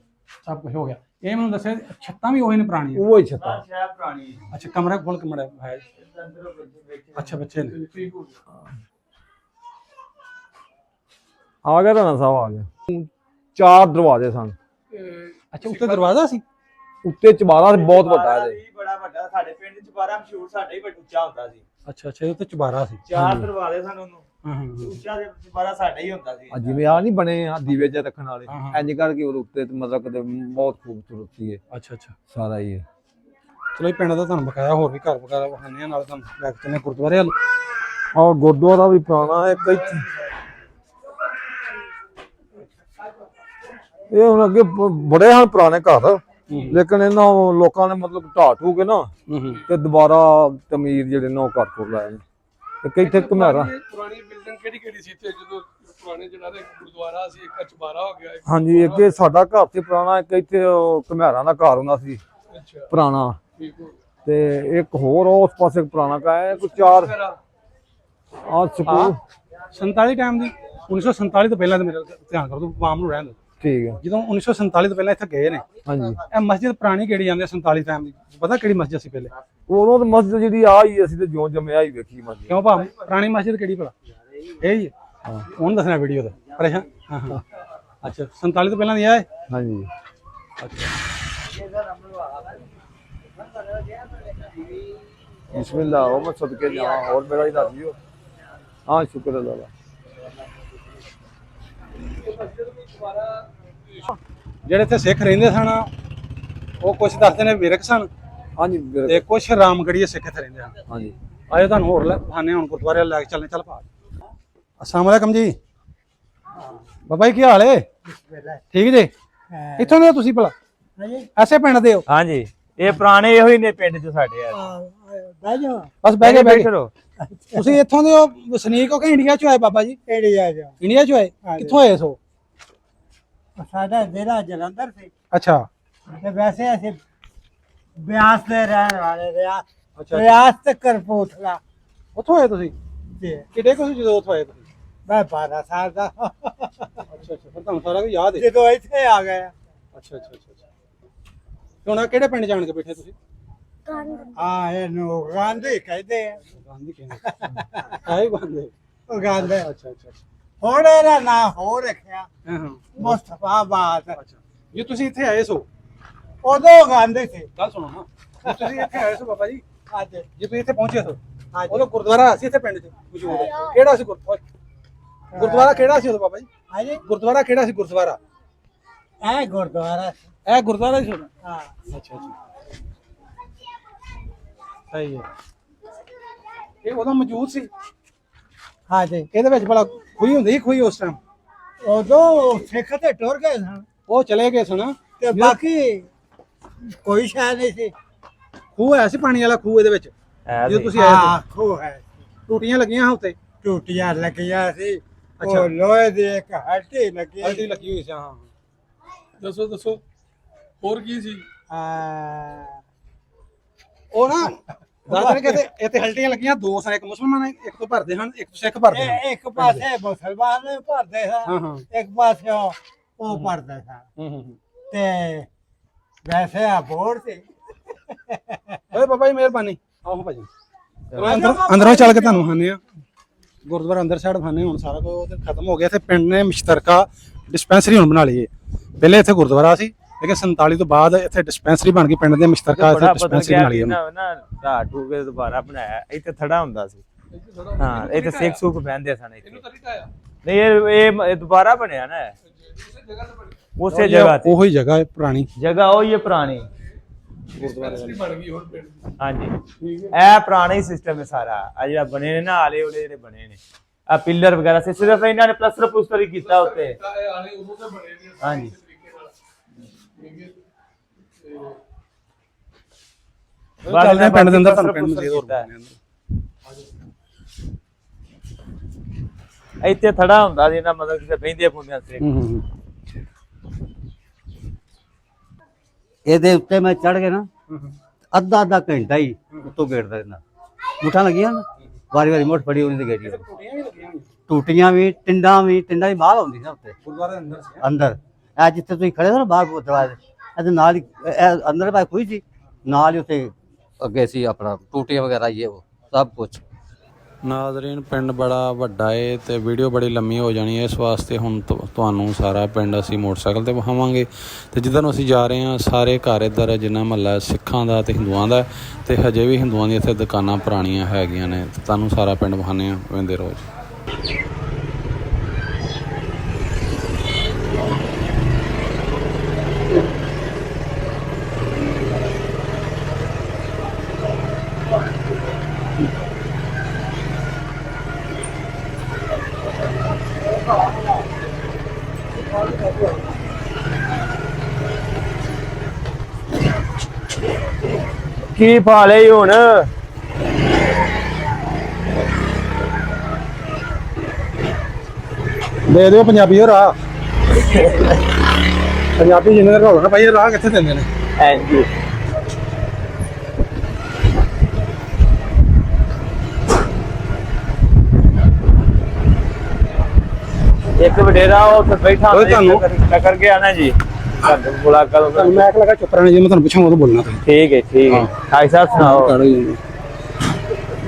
ਸਭ ਕੁਝ ਹੋ ਗਿਆ। ਇਹ ਮੈਨੂੰ ਦੱਸਿਆ ਛੱਤਾਂ ਵੀ ਉਹੀ ਨੇ ਪੁਰਾਣੀਆਂ?
ਉਹ ਹੀ ਛੱਤਾ
ਸ਼ਾਇਦ ਪੁਰਾਣੀ
ਅੱਛਾ ਕਮਰਾ ਖੋਲ ਕੇ ਮੜਾ ਹੈ
ਅੰਦਰੋਂ ਬੈਠੇ
ਅੱਛਾ ਬੱਚੇ ਨੇ
ਠੀਕ ਹੋ ਗਿਆ
ਆ ਗਿਆ ਰਾਣਾ ਸਾਹਿਬ ਆ ਗਿਆ। 4 ਦਰਵਾਜ਼ੇ ਸਨ
ਅੱਛਾ ਉੱਤੇ ਦਰਵਾਜ਼ਾ ਸੀ?
ਉੱਤੇ ਚਬਾਰਾ ਬਹੁਤ ਵੱਡਾ ਹੈ
ਸੀ ਬੜਾ ਵੱਡਾ ਸਾਡੇ ਪਿੰਡ ਚ ਬਾਰਾ ਮਸ਼ਹੂਰ ਸਾਡੇ ਹੀ ਉੱਚਾ ਹੁੰਦਾ ਸੀ
ਅੱਛਾ ਅੱਛਾ ਇਹ ਉੱਤੇ ਚੁਬਾਰਾ ਸੀ।
4 ਦਰਵਾਜ਼ੇ ਸਨ ਉਹਨੂੰ
ਹਾਂ ਹਾਂ
ਉੱਚਾ ਦੇ ਬਾਰਾ ਸਾਡਾ ਹੀ ਹੁੰਦਾ ਸੀ
ਜਿਵੇਂ ਆ ਨਹੀਂ ਬਣੇ ਆ ਦੀਵੇ ਜੇ ਰੱਖਣ ਵਾਲੇ
ਹਾਂ, ਹਾਂ।
ਇੰਜ ਕਰਕੇ ਉਹ ਉੱਤੇ ਤੇ ਮਤਲਬ ਕਿ ਬਹੁਤ ਖੂਬਸੂਰਤ ਸੀ ਇਹ
ਅੱਛਾ ਅੱਛਾ
ਸਾਰਾ ਹੀ ਇਹ।
ਚਲੋ ਇਹ ਪਿੰਡ ਦਾ ਤੁਹਾਨੂੰ ਬਕਾਇਆ ਹੋਰ ਵੀ ਘਰ ਵਗੈਰਾ ਵਿਖਾਉਂਦੇ ਆ ਨਾਲ ਤੁਹਾਨੂੰ ਲੈ ਕੇ ਚੱਲੇ ਗੁਰਦੁਆਰੇ ਵੱਲ।
ਔਰ ਗੁਰਦੁਆਰਾ ਵੀ ਪੁਰਾਣਾ ਹੈ ਕਈ ਇਹ ਹੁਣ ਅੱਗੇ ਬੜੇ ਹਨ ਪੁਰਾਣੇ ਘਰ ਲੇਕਿਨ ਇਹਨਾਂ ਲੋਕਾਂ ਨੇ ਮਤਲਬ ਢਾਹ ਢੂ ਕੇ ਨਾ ਤੇ ਦੁਬਾਰਾ ਤਮੀਰ ਜਿਹੜੇ ਨੇ ਉਹ ਕਰ ਲਾਏ ਨੇ ਤੇ ਕਿੱਥੇ ਘੁਮਾਰਾ
ਪੁਰਾਣੀ ਬਿਲਡਿੰਗ ਕਿਹੜੀ ਸੀ ਇੱਥੇ ਜਦੋਂ ਪੁਰਾਣੇ ਜਿਹੜਾ ਇੱਕ ਗੁਰਦੁਆਰਾ ਸੀ ਇੱਕ ਚੁਬਾਰਾ ਹੋ ਗਿਆ
ਹਾਂਜੀ ਅੱਗੇ ਸਾਡਾ ਘਰ ਸੀ ਪੁਰਾਣਾ ਇੱਕ ਇੱਥੇ ਘੁਮਾਰਾਂ ਦਾ ਘਰ ਹੁੰਦਾ ਸੀ
ਅੱਛਾ
ਪੁਰਾਣਾ
ਠੀਕ ਹੋ
ਤੇ ਇੱਕ ਹੋਰ ਉਸ ਪਾਸੇ ਪੁਰਾਣਾ ਕਾ ਹੈ ਕੋਈ 4 ਆ ਸਕੂਲ
47 ਟਾਈਮ ਦੀ 1947 ਤੋਂ ਪਹਿਲਾਂ ਤੇ ਮੇਰਾ ਧਿਆਨ ਕਰ ਦੋ ਆਮ ਨੂੰ ਰਹਿਣ ਦਿਓ।
ਠੀਕ ਹੈ
ਜਦੋਂ 1947 ਤੋਂ ਪਹਿਲਾਂ ਇੱਥੇ ਗਏ ਨੇ
ਹਾਂਜੀ
ਇਹ ਮਸਜਿਦ ਪੁਰਾਣੀ ਕਿਹੜੀ ਜਾਂਦੀ 47 ਟਾਈਮ ਦੀ ਪਤਾ ਕਿਹੜੀ ਮਸਜਿਦ ਸੀ ਪਹਿਲੇ?
ਉਦੋਂ ਤਾਂ ਮਸਜਿਦ ਜਿਹੜੀ ਆ ਹੀ ਅਸੀਂ ਤੇ ਜਿਉਂ ਜੰਮਿਆ ਹੀ ਵੇਖੀ ਮਸਜਿਦ
ਕਿਉਂ ਭਾ ਪੁਰਾਣੀ ਮਸਜਿਦ ਕਿਹੜੀ ਭਲਾ ਇਹ ਹੀ ਹੈ ਉਹਨੂੰ ਦੱਸਣਾ ਵੀਡੀਓ ਦਾ ਪਰੇਸ਼ਾਨ ਹਾਂ ਹਾਂ ਅੱਛਾ 47 ਤੋਂ ਪਹਿਲਾਂ ਦੀ ਹੈ
ਹਾਂਜੀ ਬਿਸਮਿਲ੍ਲਾ ਉਹ ਮੈਂ ਸਦਕੇ ਜਾਵਾਂ ਹੋਰ ਮੇਰਾ ਹੀ ਦੱਸ ਦਿਓ ਹਾਂ ਸ਼ੁਕਰ ਅੱਲਾਹ ਦਾ
ਜਿਹੜੇ ਇੱਥੇ ਸਿੱਖ ਰਹਿੰਦੇ ਸਨ ਉਹ ਕੁਝ ਦੱਸਦੇ ਨੇ ਵਿਰਕ ਸਨ
ਹਾਂਜੀ
ਤੇ ਕੁਝ ਰਾਮਗੜੀਏ ਸਿੱਖ ਇੱਥੇ ਰਹਿੰਦੇ ਹਨ।
ਹਾਂਜੀ
ਆਏ ਤੁਹਾਨੂੰ ਹੋਰ ਖਾਣੇ ਹੁਣ ਗੁਰਦੁਆਰੇ ਵੱਲ ਲੈ ਕੇ ਚੱਲਨੇ ਚੱਲ ਪਾ। ਅਸਲਾਮ ਵਾਲੇਕਮ ਜੀ ਬਾਬਾ ਜੀ ਕੀ ਹਾਲ ਹੈ? ਠੀਕ ਜੀ ਇੱਥੋਂ ਦੇ ਤੁਸੀਂ ਭਲਾ ਐਸੇ ਪਿੰਡ ਦੇ ਹੋ?
ਹਾਂਜੀ ਇਹ ਪੁਰਾਣੇ ਇਹੋ ਹੀ ਨੇ ਪਿੰਡ ਚ ਸਾਡੇ ਯਾਰ
ਬਸ ਬਹਿ ਕੇ
ਰਹੋ
ਤੁਸੀਂ ਇੱਥੋਂ ਦੇ ਹੋ ਵਸਨੀਕ ਹੋ ਕਿ ਇੰਡੀਆ ਚੋਂ ਆਏ ਬਾਬਾ ਜੀ?
ਇੰਡੀਆ ਚ
ਇੰਡੀਆ ਚੋਂ ਆਏ?
ਹਾਂਜੀ।
ਕਿੱਥੋਂ ਆਏ ਸੋ?
ਸਾਡਾ ਜ਼ਿਲ੍ਹਾ ਜਲੰਧਰ ਸੀ
ਅੱਛਾ
ਤੇ ਵੈਸੇ ਅਸੀਂ ਬਿਆਸ ਦੇ ਰਹਿਣ ਵਾਲੇ
ਅੱਛਾ
ਬਿਆਸ ਤੇ ਕਰਪੂਥਲਾ
ਉੱਥੋਂ ਆਏ ਤੁਸੀਂ?
ਤੇ
ਕਿਹੜੇ ਕੋਲ ਜਦੋਂ ਉੱਥੋਂ ਆਏ ਤੁਸੀਂ?
ਮੈਂ 12 ਸਾਲ ਦਾ
ਅੱਛਾ ਫਿਰ ਤੁਹਾਨੂੰ ਸਾਰਾ ਕੁਝ ਯਾਦ ਹੈ?
ਜਦੋਂ ਇੱਥੇ ਆ ਗਏ
ਅੱਛਾ ਹੁਣ ਆਹ ਕਿਹੜੇ ਪਿੰਡ ਜਾਣ ਕੇ ਬੈਠੇ ਤੁਸੀਂ?
ਹਾਂ ਇਹਨੂੰ ਗਾਂਧੀ ਕਹਿੰਦੇ ਆ
ਗਾਂਧੀ ਕਹਿੰਦੇ ਆਏ ਬੰਦੇ।
ਉਹ ਗਾਂਧੀ
ਅੱਛਾ
ਹੁਣ ਇਹਦਾ ਨਾਂ ਹੋ ਰੱਖਿਆ
ਹਾਂ
ਮੁਸਤਫਾਬਾਦ।
ਅੱਛਾ ਜੇ ਤੁਸੀਂ ਇੱਥੇ ਆਏ ਸੋ
ਉਦੋਂ ਗਾਂਧੀ ਸੀ
ਗੱਲ ਸੁਣੋ ਨਾ, ਜੇ ਤੁਸੀਂ ਇੱਥੇ ਆਏ ਸੋ ਬਾਬਾ ਜੀ,
ਅੱਜ
ਜੇ ਤੁਸੀਂ ਇੱਥੇ ਪਹੁੰਚੇ ਸੋ
ਹਾਂਜੀ।
ਉਦੋਂ ਗੁਰਦੁਆਰਾ ਸੀ ਇੱਥੇ ਪਿੰਡ 'ਚ ਮੌਜੂਦ? ਕਿਹੜਾ ਸੀ ਗੁਰਦੁਆਰਾ ਕਿਹੜਾ ਸੀ ਉਦੋਂ ਬਾਬਾ ਜੀ?
ਹਾਂਜੀ
ਗੁਰਦੁਆਰਾ ਕਿਹੜਾ ਸੀ? ਗੁਰਦੁਆਰਾ
ਇਹ ਗੁਰਦੁਆਰਾ ਸੀ।
ਇਹ ਗੁਰਦੁਆਰਾ ਸੀ ਉਦੋਂ?
ਹਾਂ
ਅੱਛਾ ਸਹੀ ਹੈ। ਇਹ ਉਦੋਂ ਮੌਜੂਦ ਸੀ?
ਹਾਂਜੀ
ਇਹਦੇ ਵਿੱਚ ਭਲਾ ਖੂਹੀ ਹੁੰਦੀ ਸੀ? ਖੂਹੀ ਉਸ ਟਾਈਮ
ਉਦੋਂ ਸਿੱਖ ਤੇ ਟੁਰ ਗਏ ਸਨ
ਉਹ ਚਲੇ ਗਏ ਸਨ
ਤੇ ਬਾਕੀ ਕੋਈ ਸ਼ਾਇਦ ਨਹੀਂ ਸੀ।
ਖੂਹ ਹੈ ਸੀ ਪਾਣੀ ਵਾਲਾ ਖੂਹ ਇਹਦੇ ਵਿੱਚ ਜਦੋਂ ਤੁਸੀਂ ਆਏ
ਹਾਂ ਖੂਹ ਹੈ
ਸੀ? ਟੂਟੀਆਂ ਲੱਗੀਆਂ ਹਾਂ ਉੱਤੇ?
ਟੂਟੀਆਂ ਲੱਗੀਆਂ ਸੀ।
ਅੱਛਾ।
ਉਹ ਲੋਹੇ ਦੀ ਇੱਕ ਹੱਟੀ ਲੱਗੀ
ਹਲਦੀ ਲੱਗੀ ਹੋਈ ਸੀ ਹਾਂ।
ਦੱਸੋ ਹੋਰ ਕੀ ਸੀ?
ਉਹ ਨਾ ਦੱਸਦੇ ਨੇ ਕਿ ਇੱਥੇ ਹਲਟੀਆਂ ਲੱਗੀਆਂ ਦੋ ਸਨ, ਇੱਕ ਮੁਸਲਮਾਨ ਇੱਕ ਤੋਂ ਭਰਦੇ ਹਨ, ਇੱਕ ਸਿੱਖ ਭਰਦੇ ਹਨ।
ਇੱਕ ਪਾਸੇ ਮੁਸਲਮਾਨ ਭਰਦੇ
ਹਾਂ
ਸਨ,
ਹਾਂ
ਇੱਕ ਪਾਸੇ ਉਹ ਭਰਦੇ ਸਨ ਤੇ ਵੈਸੇ ਆ ਬੋੜ ਸੀ।
ਓਏ ਬਾਬਾ ਜੀ ਮਿਹਰਬਾਨੀ, ਆਓ ਭਾਜੀ ਅੰਦਰੋਂ ਚੱਲ ਕੇ ਤੁਹਾਨੂੰ ਖਾਣੇ ਆ ਗੁਰਦੁਆਰਾ ਅੰਦਰ ਸਾਈਡ ਖਾਣੇ। ਹੁਣ ਸਾਰਾ ਕੁਝ ਖਤਮ ਹੋ ਗਿਆ। ਇੱਥੇ ਪਿੰਡ ਨੇ ਮੁਸ਼ਤਰਕਾ ਡਿਸਪੈਂਸਰੀ ਹੁਣ ਬਣਾ ਲਈ ਹੈ। ਪਹਿਲੇ ਇੱਥੇ ਗੁਰਦੁਆਰਾ ਸੀ ਲੇਕਿਨ 47 ਤੋਂ ਬਾਅਦ ਇੱਥੇ ਡਿਸਪੈਂਸਰੀ ਬਣ ਗਈ ਪਿੰਡ ਦੇ ਮੁਸ਼ਤਰਕਾ ਇੱਥੇ ਡਿਸਪੈਂਸਰੀ ਬਣਾ ਲਈ
ਨਾ ਢਾਹ ਟੂ ਕੇ ਦੁਬਾਰਾ ਬਣਾਇਆ। ਇੱਥੇ ਥੜਾ ਹੁੰਦਾ ਸੀ। ਹਾਂ ਇੱਥੇ ਸਿੱਖ ਸੁੱਖ ਬਹਿੰਦੇ ਸਨ ਇੱਥੇ।
ਇਹਨੂੰ ਤਾਂ ਨਹੀਂ ਢਾਇਆ?
ਨਹੀਂ ਇਹ ਦੁਬਾਰਾ ਬਣਿਆ ਨਾ ਉਸੇ ਜਗ੍ਹਾ ਤੇ।
ਉਹੀ ਜਗ੍ਹਾ ਹੈ ਪੁਰਾਣੀ
ਜਗ੍ਹਾ ਉਹੀ ਹੈ ਪੁਰਾਣੀ।
ਡਿਸਪੈਂਸਰੀ ਬਣ ਗਈ ਹੁਣ ਪਿੰਡ ਦੀ।
ਹਾਂਜੀ ਇਹ ਪੁਰਾਣਾ ਹੀ ਸਿਸਟਮ ਹੈ ਸਾਰਾ। ਆ ਜਿਹੜਾ ਬਣੇ ਨੇ ਨਾ ਆਲੇ ਉਹਦੇ ਜਿਹੜੇ ਬਣੇ ਨੇ ਆ ਪਿੱਲਰ ਵਗੈਰਾ ਸੀ, ਸਿਰਫ ਇਹਨਾਂ ਨੇ ਪਲਸਟਰ ਪੁਸਟਰ ਹੀ ਕੀਤਾ ਉੱਤੇ।
ਇਹ ਆਲੇ ਉਦੋਂ ਤੇ ਬਣੇ ਨੇ
ਹਾਂਜੀ।
ਇਸ ਤਰੀਕੇ ਨਾਲ। ਠੀਕ ਹੈ ਤੇ
ਚੱਲਦੇ ਆ ਪਿੰਡ ਦੇ ਅੰਦਰ, ਤੁਹਾਨੂੰ ਪਿੰਡ ਮਜ਼ੀਦ ਹੋਰ ਬਣਾਉਂਦੇ ਆ।
ਇੱਥੇ ਥੜਾ ਹੁੰਦਾ ਸੀ ਨਾ, ਮਤਲਬ ਕਿਸੇ ਬਹਿੰਦੇ ਫੁੰਦਿਆਂ ਸੀ।
ਇਹਦੇ ਉੱਤੇ ਮੈਂ ਚੜ ਕੇ ਨਾ ਅੱਧਾ ਘੰਟਾ ਹੀ ਉੱਤੋਂ ਗੇੜਦਾ ਰਹਿੰਦਾ। ਮੁੱਠਾਂ ਲੱਗੀਆਂ ਨਾ ਵਾਰੀ ਵਾਰੀ ਮੁੱਠ ਫੜੀ ਉਹਨੇ ਤੇ ਗੇੜੀ। ਟੂਟੀਆਂ ਵੀ ਟਿੰਡਾਂ ਵੀ ਬਾਹਰ ਆਉਂਦੀ ਨਾ ਉੱਤੇ
ਗੁਰਦੁਆਰੇ ਅੰਦਰ ਸੀ
ਅੰਦਰ। ਇਹ ਜਿੱਥੇ ਤੁਸੀਂ ਖੜੇ ਹੋ ਨਾ ਬਾਹਰ ਦਰਵਾਜ਼ੇ ਇਹਦੇ ਨਾਲ ਹੀ ਅੰਦਰ ਬਾਹਰ ਕੋਈ ਸੀ ਨਾਲ ਹੀ ਉੱਥੇ ਅੱਗੇ ਸੀ ਆਪਣਾ ਟੂਟੀਆਂ ਵਗੈਰਾ ਇਹ ਉਹ ਸਭ ਕੁਝ।
ਨਾਜ਼ਰੀਨ ਪਿੰਡ ਬੜਾ ਵੱਡਾ ਏ ਤੇ ਵੀਡੀਓ ਬੜੀ ਲੰਮੀ ਹੋ ਜਾਣੀ ਹੈ, ਇਸ ਵਾਸਤੇ ਹੁਣ ਤੁਹਾਨੂੰ ਸਾਰਾ ਪਿੰਡ ਅਸੀਂ ਮੋਟਰਸਾਈਕਲ ਤੇ ਵਿਖਾਵਾਂਗੇ। ਤੇ ਜਿੱਧਰ ਨੂੰ ਅਸੀਂ ਜਾ ਰਹੇ ਹਾਂ ਸਾਰੇ ਘਰ ਇੱਧਰ ਜਿੰਨਾ ਮਹੱਲਾ ਸਿੱਖਾਂ ਦਾ ਤੇ ਹਿੰਦੂਆਂ ਦਾ, ਤੇ ਹਜੇ ਵੀ ਹਿੰਦੂਆਂ ਦੀਆਂ ਇੱਥੇ ਦੁਕਾਨਾਂ ਪੁਰਾਣੀਆਂ ਹੈਗੀਆਂ ਨੇ। ਤੇ ਤੁਹਾਨੂੰ ਸਾਰਾ ਪਿੰਡ ਵਿਖਾਉਂਦੇ ਹਾਂ ਵਹਿੰਦੇ ਰਹੋ ਜੀ।
ਕੀ ਪਾ ਲਈ ਹੁਣ?
ਦੇ ਦਿਓ ਪੰਜਾਬੀ ਰਾਹ। ਪੰਜਾਬੀ ਜਿੰਨੇ ਦਾ ਹੋਣਾ ਭਾਈ ਰਾਹ ਕਿੱਥੇ ਦਿੰਦੇ ਨੇ?
ਹਾਂਜੀ ਇੱਕ ਵਡੇਰਾ ਉੱਥੇ ਬੈਠਾ ਟੱਕਰ ਗਿਆ ਨਾ ਜੀ। ਮੁਲਾਕਾਤ
ਤੁਹਾਨੂੰ ਮੈਂ ਲਗਾ ਚੁੱਪ ਰਹਿਣਾ, ਜੇ ਮੈਂ ਤੁਹਾਨੂੰ ਪੁੱਛਾਂਗਾ ਉਦੋਂ ਬੋਲਣਾ ਤੁਸੀਂ।
ਠੀਕ ਹੈ ਠੀਕ ਹੈ। ਹਾਈ ਸਾਹਿਬ ਸੁਣਾਓ।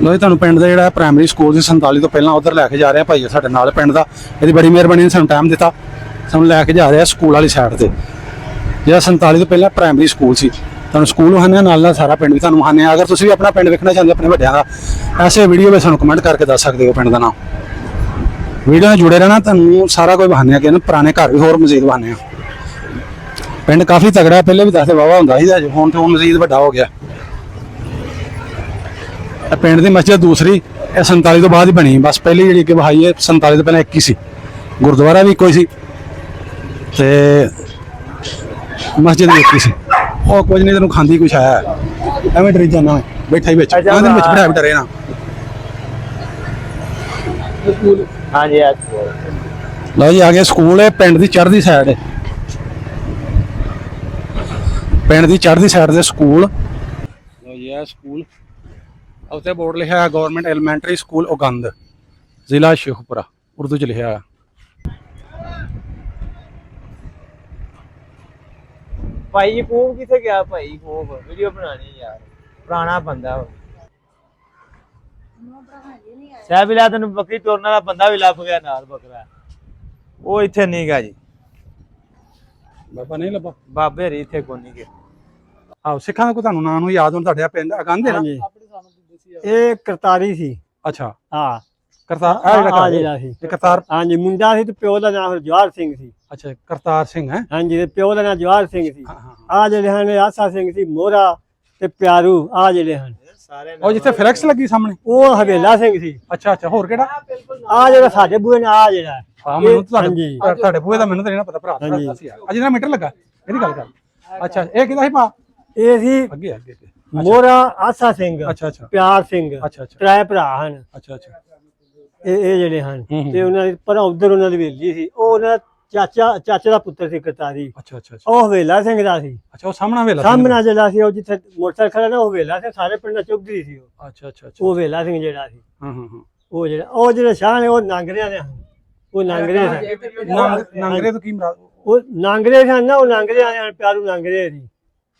ਲੋ ਤੁਹਾਨੂੰ ਪਿੰਡ ਦਾ ਜਿਹੜਾ ਪ੍ਰਾਇਮਰੀ ਸਕੂਲ ਸੀ 47 ਤੋਂ ਪਹਿਲਾਂ ਉਧਰ ਲੈ ਕੇ ਜਾ ਰਿਹਾ ਭਾਈ ਸਾਡੇ ਨਾਲ ਪਿੰਡ ਦਾ। ਇਹਦੀ ਬੜੀ ਮਿਹਰਬਾਨੀ ਨੇ ਸਾਨੂੰ ਟਾਈਮ ਦਿੱਤਾ, ਸਾਨੂੰ ਲੈ ਕੇ ਜਾ ਰਿਹਾ ਸਕੂਲ ਵਾਲੀ ਸਾਈਡ ਤੇ ਜਿਹੜਾ 47 ਤੋਂ ਪਹਿਲਾਂ ਪ੍ਰਾਇਮਰੀ ਸਕੂਲ ਸੀ। ਤੁਹਾਨੂੰ ਸਕੂਲ ਵਹਾਨੇ ਨਾਲ ਸਾਰਾ ਪਿੰਡ ਵੀ ਤੁਹਾਨੂੰ ਵਹਾਨੇ। ਅਗਰ ਤੁਸੀਂ ਵੀ ਆਪਣਾ ਪਿੰਡ ਵੇਖਣਾ ਚਾਹੁੰਦੇ ਆਪਣੇ ਵੱਡਿਆਂ ਦਾ, ਐਸੇ ਵੀਡੀਓ ਵਿੱਚ ਸਾਨੂੰ ਕਮੈਂਟ ਕਰਕੇ ਦੱਸ ਸਕਦੇ ਹੋ ਪਿੰਡ ਦਾ ਨਾਮ। ਵੀਡੀਓ ਨਾਲ ਜੁੜੇ ਰਹਿਣਾ, ਤੁਹਾਨੂੰ ਸਾਰਾ ਕੁਝ ਵਹਾਨੇ ਕਿ ਪੁਰਾਣੇ ਘਰ ਵੀ ਹੋਰ ਮਜ਼ੀਦ ਵਹਾਨੇ ਆ। ਪਿੰਡ ਕਾਫੀ ਤਗੜਾ, ਪਹਿਲੇ ਵੀ ਦੱਸਦੇ ਵਾਵਾ ਹੁੰਦਾ ਸੀ, ਹੁਣ ਤੇ ਉਹ ਮਜ਼ੀਦ ਵੱਡਾ ਹੋ ਗਿਆ। ਪਿੰਡ ਦੀ ਮਸਜਿਦ ਦੂਸਰੀ ਇਹ 47 ਤੋਂ ਬਾਅਦ ਹੀ ਬਣੀ, ਬਸ ਪਹਿਲੀ ਜਿਹੜੀ ਕਿ ਵਹਾਈ ਹੈ 47 ਤੋਂ ਪਹਿਲਾਂ ਇੱਕ ਹੀ ਸੀ। ਗੁਰਦੁਆਰਾ ਵੀ ਇੱਕੋ ਹੀ ਸੀ ਤੇ ਮਸਜਿਦ ਵੀ ਇੱਕ ਹੀ ਸੀ। ਉਹ ਕੁਝ ਨਹੀਂ, ਤੈਨੂੰ ਖਾਂਦੀ ਕੁਛ ਆਇਆ ਐਵੇਂ ਡਰੀ ਜਾਣਾ ਬੈਠਾ ਹੀ ਵਿੱਚ। ਉਹਦੇ ਵਿੱਚ ਬੜਾ ਡਰੇ ਨਾ
ਸਕੂਲ
ਹਾਂਜੀ ਆ ਸਕੂਲ
ਲਓ ਜੀ ਆ ਗਿਆ ਸਕੂਲ ਹੈ ਪਿੰਡ ਦੀ ਚੜ੍ਹਦੀ ਸਾਈਡ ਹੈ ਪਿੰਡ ਦੀ ਚੜ੍ਹਦੀ ਸਾਈਡ ਦੇ ਸਕੂਲ ਲਓ ਜੀ ਇਹ ਸਕੂਲ ਉੱਤੇ ਬੋਰਡ ਲਿਖਿਆ ਹੈ ਗਵਰਨਮੈਂਟ ਐਲੀਮੈਂਟਰੀ ਸਕੂਲ ਉਗੰਦ ਜ਼ਿਲ੍ਹਾ ਸ਼ੇਖੂਪੁਰਾ ਉਰਦੂ ਚ ਲਿਖਿਆ ਹੈ
ਭਾਈ ਜੀ ਖੂਬ ਕਿੱਥੇ ਗਿਆ ਭਾਈ ਖੂਬ ਵੀਡੀਓ ਬਣਾਣੀ ਯਾਰ ਪੁਰਾਣਾ ਬੰਦਾ ਉਹ ਸਹਿਬਿਲਾ ਤੈਨੂੰ ਬੱਕਰੀ ਤੋੜਨ ਵਾਲਾ ਬੰਦਾ ਵੀ ਲੱਭ ਗਿਆ ਨਾਲ ਬੱਕਰਾ ਉਹ ਇੱਥੇ ਨਹੀਂ ਗਾ ਜੀ
ਬਾਬਾ ਨਹੀਂ ਲੱਭਾ
ਬਾਬੇ ਰੀ ਇੱਥੇ ਕੋਈ ਨਹੀਂ ਗੇ
ਆਹ ਸਿੱਖਾਂ ਦਾ ਕੋਈ ਤੁਹਾਨੂੰ ਨਾਂ ਨੂੰ ਯਾਦ ਹੋਣ ਤੁਹਾਡੇ ਪਿੰਡ ਅਗੰਧ ਹੈ ਨਾ
ਇਹ ਕਰਤਾਰੀ ਸੀ
ਅੱਛਾ
ਹਾਂ
ਕਰਤਾਰ ਆ ਜਿਹੜਾ
ਆ
ਘਰ
ਜਿਹੜਾ ਸੀ
ਇਹ ਕਰਤਾਰ
ਹਾਂਜੀ ਮੁੰਡਾ ਸੀ ਤੇ ਪਿਓ ਦਾ ਨਾਮ ਜਵਾਹਰ ਸਿੰਘ ਸੀ
ਅੱਛਾ ਕਰਤਾਰ ਸਿੰਘ ਹੈ
ਹਾਂਜੀ ਤੇ ਪਿਓ ਦਾ ਨਾਮ ਜਵਾਹਰ ਸਿੰਘ ਸੀ
ਹਾਂ ਹਾਂ
ਆ ਜਿਹੜੇ ਹਨ ਆਸਾ ਸਿੰਘ ਸੀ ਮੋਹਰਾ ਤੇ ਪਿਆਰੂ ਆ ਜਿਹੜੇ ਹਨ
ਸਾਰੇ
ਉਹ ਜਿੱਥੇ ਫਲੈਕਸ ਲੱਗੀ ਸਾਹਮਣੇ
ਉਹ ਹਵੇਲਾ ਸਿੰਘ ਸੀ
ਅੱਛਾ ਅੱਛਾ ਹੋਰ ਕਿਹੜਾ
ਆ ਜਿਹੜਾ ਸਾਡੇ ਬੂਹੇ ਨਾਲ ਆ ਜਿਹੜਾ
ਹਾਂ ਮੈਨੂੰ ਤੁਹਾਡੇ
ਹਾਂਜੀ।
ਤੁਹਾਡੇ ਬੂਹੇ ਦਾ ਮੈਨੂੰ ਤਾਂ ਨਹੀਂ ਪਤਾ ਭਰਾ
ਹਾਂਜੀ।
ਦੱਸ ਯਾਰ ਅੱਜ ਨਾ ਮੀਟਰ ਲੱਗਾ ਇਹਦੀ ਗੱਲ ਕਰ ਅੱਛਾ ਇਹ ਕਿਹਦਾ ਸੀ ਭਾ
ਇਹ ਸੀ
ਅੱਗੇ ਅੱਗੇ ਅੱਗੇ।
ਮੋਹਰਾ ਆਸਾ ਸਿੰਘ
ਅੱਛਾ ਅੱਛਾ
ਪਿਆਰ ਸਿੰਘ
ਅੱਛਾ ਅੱਛਾ
ਤਰੇ ਭਰਾ ਹਨ
ਅੱਛਾ ਅੱਛਾ
ਇਹ ਜਿਹੜੇ ਹਨ
ਹੂੰ, ਹੂੰ।
ਤੇ ਉਹਨਾਂ ਦੀ ਪਰ ਉਧਰ ਉਹਨਾਂ ਦੀ ਹਵੇਲੀ ਸੀ ਉਹ ਉਹਨਾਂ ਦਾ ਚਾਚੇ ਦਾ ਪੁੱਤਰ ਸੀ ਕਰਤਾਰੀ
ਅੱਛਾ ਅੱਛਾ ਅੱਛਾ
ਉਹ ਹਵੇਲਾ ਸਿੰਘ ਦਾ ਸੀ
ਅੱਛਾ ਉਹ ਸਾਹਮਣਾ ਵੇਲਾ
ਸਾਹਮਣਾ ਜਿਹੜਾ ਸੀ ਉਹ ਜਿੱਥੇ ਮੋਟਰਸਾਈਕਲ ਖੜਾ ਨਾ ਉਹ ਹਵੇਲਾ ਸਿੰਘ ਸਾਰੇ ਪਿੰਡ ਦਾ ਚੌਧਰੀ ਸੀ ਉਹ
ਅੱਛਾ ਅੱਛਾ ਅੱਛਾ
ਉਹ ਹਵੇਲਾ ਸਿੰਘ ਜਿਹੜਾ ਸੀ
ਹਾਂ ਹਾਂ ਹਾਂ
ਉਹ ਜਿਹੜੇ ਸ਼ਾਹ ਨੇ ਉਹ ਨਾਂਗਰਿਆਂ ਨੇ ਉਹ ਨਾਂਗਰੇ ਸਨ
ਨਾਂਗਰੇ ਤੋਂ ਕੀ ਮਰਾਦ
ਉਹ ਨਾਂਗਰੇ ਸਨ ਨਾ ਉਹ ਨਾਂਗਰੇ ਨੇ ਪਿਆਰੂ ਨਾਂਗਰੇ ਸੀ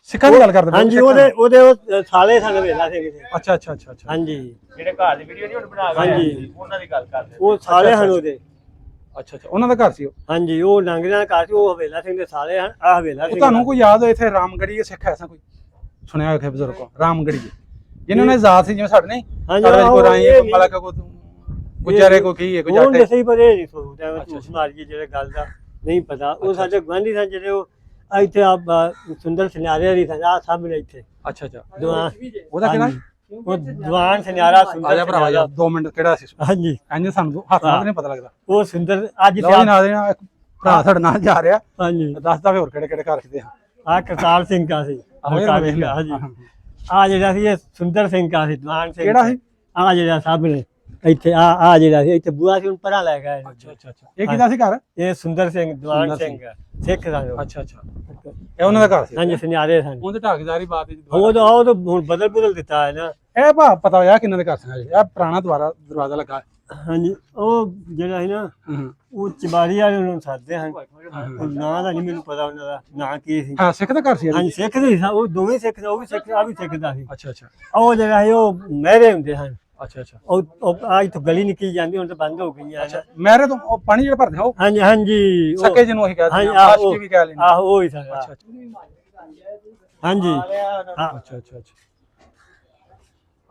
ਸਿੱਖਾਂ ਦੀ ਗੱਲ ਕਰਦੇ ਪਏ,
ਹਾਂਜੀ
ਸਿੱਖਾਂ ਦੀ।
ਉਹਦੇ ਉਹ ਸਾਲੇ ਸਨ ਹਵੇਲਾ ਸਿੰਘ ਦੇ
ਅੱਛਾ ਅੱਛਾ ਅੱਛਾ ਅੱਛਾ
ਹਾਂਜੀ
ਜਿਹੜੇ ਘਰ ਦੀ ਵੀਡੀਓ ਨਹੀਂ ਹੁਣ ਬਣਾ
ਹਾਂਜੀ।
ਉਹਨਾਂ ਦੀ ਗੱਲ ਕਰਦੇ
ਉਹ ਸਾਲੇ ਹਨ ਉਹਦੇ
ਅੱਛਾ ਅੱਛਾ ਉਹਨਾਂ ਦਾ ਘਰ ਸੀ ਉਹ
ਹਾਂਜੀ ਉਹ ਨਾਂਗਰਿਆਂ ਦਾ ਘਰ ਸੀ ਉਹ ਹਵੇਲਾ ਸਿੰਘ ਦੇ ਸਾਲੇ ਹਨ ਆ ਹਵੇਲਾ ਸਿੰਘ
ਤੁਹਾਨੂੰ ਕੋਈ ਯਾਦ ਹੋਏ ਇੱਥੇ ਰਾਮਗੜੀਏ ਸਿੱਖ ਐਸਾ ਕੋਈ ਸੁਣਿਆ ਹੋਇਆ ਬਜ਼ੁਰਗ ਕੋ ਰਾਮਗੜੀਏ ਜਿਨ੍ਹਾਂ ਨੇ ਜ਼ਾਤ ਸੀ ਜਿਵੇਂ ਸਾਡੇ ਨਹੀਂ
ਹਾਂਜੀ,
ਸਾਡੇ ਵਿੱਚ ਕੋਈ
ਉਹ
ਰਾਈ
ਇਹ
ਕੋਈ ਮਲਕ ਕੋਈ ਗੁਜਰੇ ਕੋਈ ਕੀ ਹੈ ਕੋਈ
ਉਹ
ਜਾਟੇ
ਸਹੀ ਪਰੇ ਨਹੀਂ ਸੋਚਦਾ
ਅੱਛਾ,
ਝੂਠ ਮਾਰੀਏ ਜਿਹੜੇ ਗੱਲ ਦਾ ਨਹੀਂ ਪਤਾ ਉਹ ਸਾਡੇ ਗਵਾਂਢੀ ਸਨ ਜਿਹੜੇ ਉਹ ਇੱਥੇ ਆ ਸੁੰਦਰ ਸੁਨਿਆਰੇ ਦੀ ਸਨ ਆ ਸਾਹਮਣੇ ਇੱਥੇ
ਅੱਛਾ ਅੱਛਾ
ਦੀਵਾਨ
ਉਹਦਾ ਕਿਹੜਾ
ਉਹ ਦੀਵਾਨ ਸੁਨਿਆਰਾ ਸੁੰਦਰ
ਆ ਜਾ ਭਰਾਵਾ
ਸੁਨਿਆਰਾ।
ਯਾਰ 2 ਮਿੰਟ ਕਿਹੜਾ ਸੀ
ਹਾਂਜੀ
ਇੰਜ ਸਾਨੂੰ ਹੱਥ ਨਾਲ ਨਹੀਂ ਪਤਾ ਲੱਗਦਾ
ਉਹ ਸੁੰਦਰ ਅੱਜ
ਲਓ ਜੀ ਨਾਲ ਦੇ ਨਾਲ ਇੱਕ ਭਰਾ ਸਾਡੇ ਨਾਲ ਜਾ ਰਿਹਾ
ਹਾਂਜੀ
ਦੱਸਦਾ ਵੀ ਹੋਰ ਕਿਹੜੇ ਕਿਹੜੇ ਘਰ ਸੀ
ਆ ਕਰਤਾਰ ਸਿੰਘ ਕਾ ਸੀ
ਆਹੋ ਇਹ
ਕਰਤਾਰ
ਵੇਖ
ਸਿੰਘ
ਲਿਆ।
ਹਾਂਜੀ ਆ ਜਿਹੜਾ ਸੀ ਇਹ ਸੁੰਦਰ ਸਿੰਘ ਕਾ ਸੀ ਦੀਵਾਨ ਸਿੰਘ
ਕਿਹੜਾ ਸੀ?
ਆ ਜਿਹੜਾ ਸਾਹਮਣੇ ਇੱਥੇ ਆ ਜਿਹੜਾ ਸੀ ਇੱਥੇ ਬੂਆ ਸੀ ਹੁਣ ਪਰਾਂ ਲੈ ਗਿਆ
ਅੱਛਾ ਅੱਛਾ ਅੱਛਾ ਇਹ ਕਿਹਦਾ ਸੀ ਘਰ
ਇਹ ਸੁੰਦਰ ਸਿੰਘ ਦੀਵਾਨ
ਸੁੰਦਰ
ਸਿੰਘ ਸਿੱਖ ਸਨ ਉਹ।
ਅੱਛਾ ਅੱਛਾ ਇਹ ਉਹਨਾਂ ਦਾ ਘਰ ਸੀ
ਹਾਂਜੀ ਸੁਨਿਆਰੇ ਸਨ
ਉਹਦੇ ਢਾਕੀਦਾਰੀ ਬਾਤ ਹੈ ਜੀ
ਉਹ ਤਾਂ ਹੁਣ ਬਦਲ ਦਿੱਤਾ ਹੈ ਨਾ
ਇਹ ਭਾ ਪਤਾ ਹੋਇਆ ਕਿੰਨਾਂ ਦੇ ਘਰ ਸੀ ਇਹ ਪੁਰਾਣਾ ਦਰਵਾਜ਼ਾ ਲੱਗਾ ਹੈ।
ਹਾਂਜੀ ਉਹ ਜਿਹੜਾ ਹੈ ਨਾ
ਹਾਂ
ਉਹ ਚਬਾਰੀ ਵਾਲੇ ਨੂੰ ਸੱਦਦੇ ਹਨ ਉਹ ਨਾਂ ਦਾ ਨਹੀਂ ਮੈਨੂੰ ਪਤਾ ਉਹਨਾਂ ਦਾ ਨਾਂ ਕੀ ਸੀ
ਹਾਂ ਸਿੱਖ ਦਾ ਘਰ ਸੀ ਇਹ?
ਹਾਂਜੀ ਸਿੱਖ ਦੇ ਸੀ ਉਹ ਦੋਵੇਂ ਸਿੱਖ ਦਾ ਉਹ ਵੀ ਸਿੱਖ ਆ ਵੀ ਸਿੱਖ ਦਾ ਸੀ
ਅੱਛਾ ਅੱਛਾ
ਉਹ ਜਿਹੜਾ ਹੈ ਉਹ ਮਹਿਰੇ ਹੁੰਦੇ ਹਨ
ਅੱਛਾ ਅੱਛਾ
ਉਹ ਆ ਇੱਥੋਂ ਗਲੀ ਨਿਕਲ ਜਾਂਦੀ ਹੁਣ ਤਾਂ ਬੰਦ ਹੋ ਗਈ ਹੈ
ਮੇਰੇ ਤੋਂ ਉਹ ਪਾਣੀ ਜਿਹੜਾ ਭਰਦੇ ਆ ਉਹ
ਹਾਂਜੀ ਹਾਂਜੀ ਉਹ-
ਸਕੇ ਜਿਹਨੂੰ ਅਸੀਂ ਕਹਿੰਦੇ
ਹਾਂਜੀ,
ਆ
ਆਹ,
ਆਸ਼ਕੀ ਵੀ ਕਹਿ ਲੈਂਦੇ
ਆਹੋ ਉਹ ਹੀ ਸਾਰਾ
ਅੱਛਾ
ਹਾਂਜੀ
ਅੱਛਾ ਅੱਛਾ ਅੱਛਾ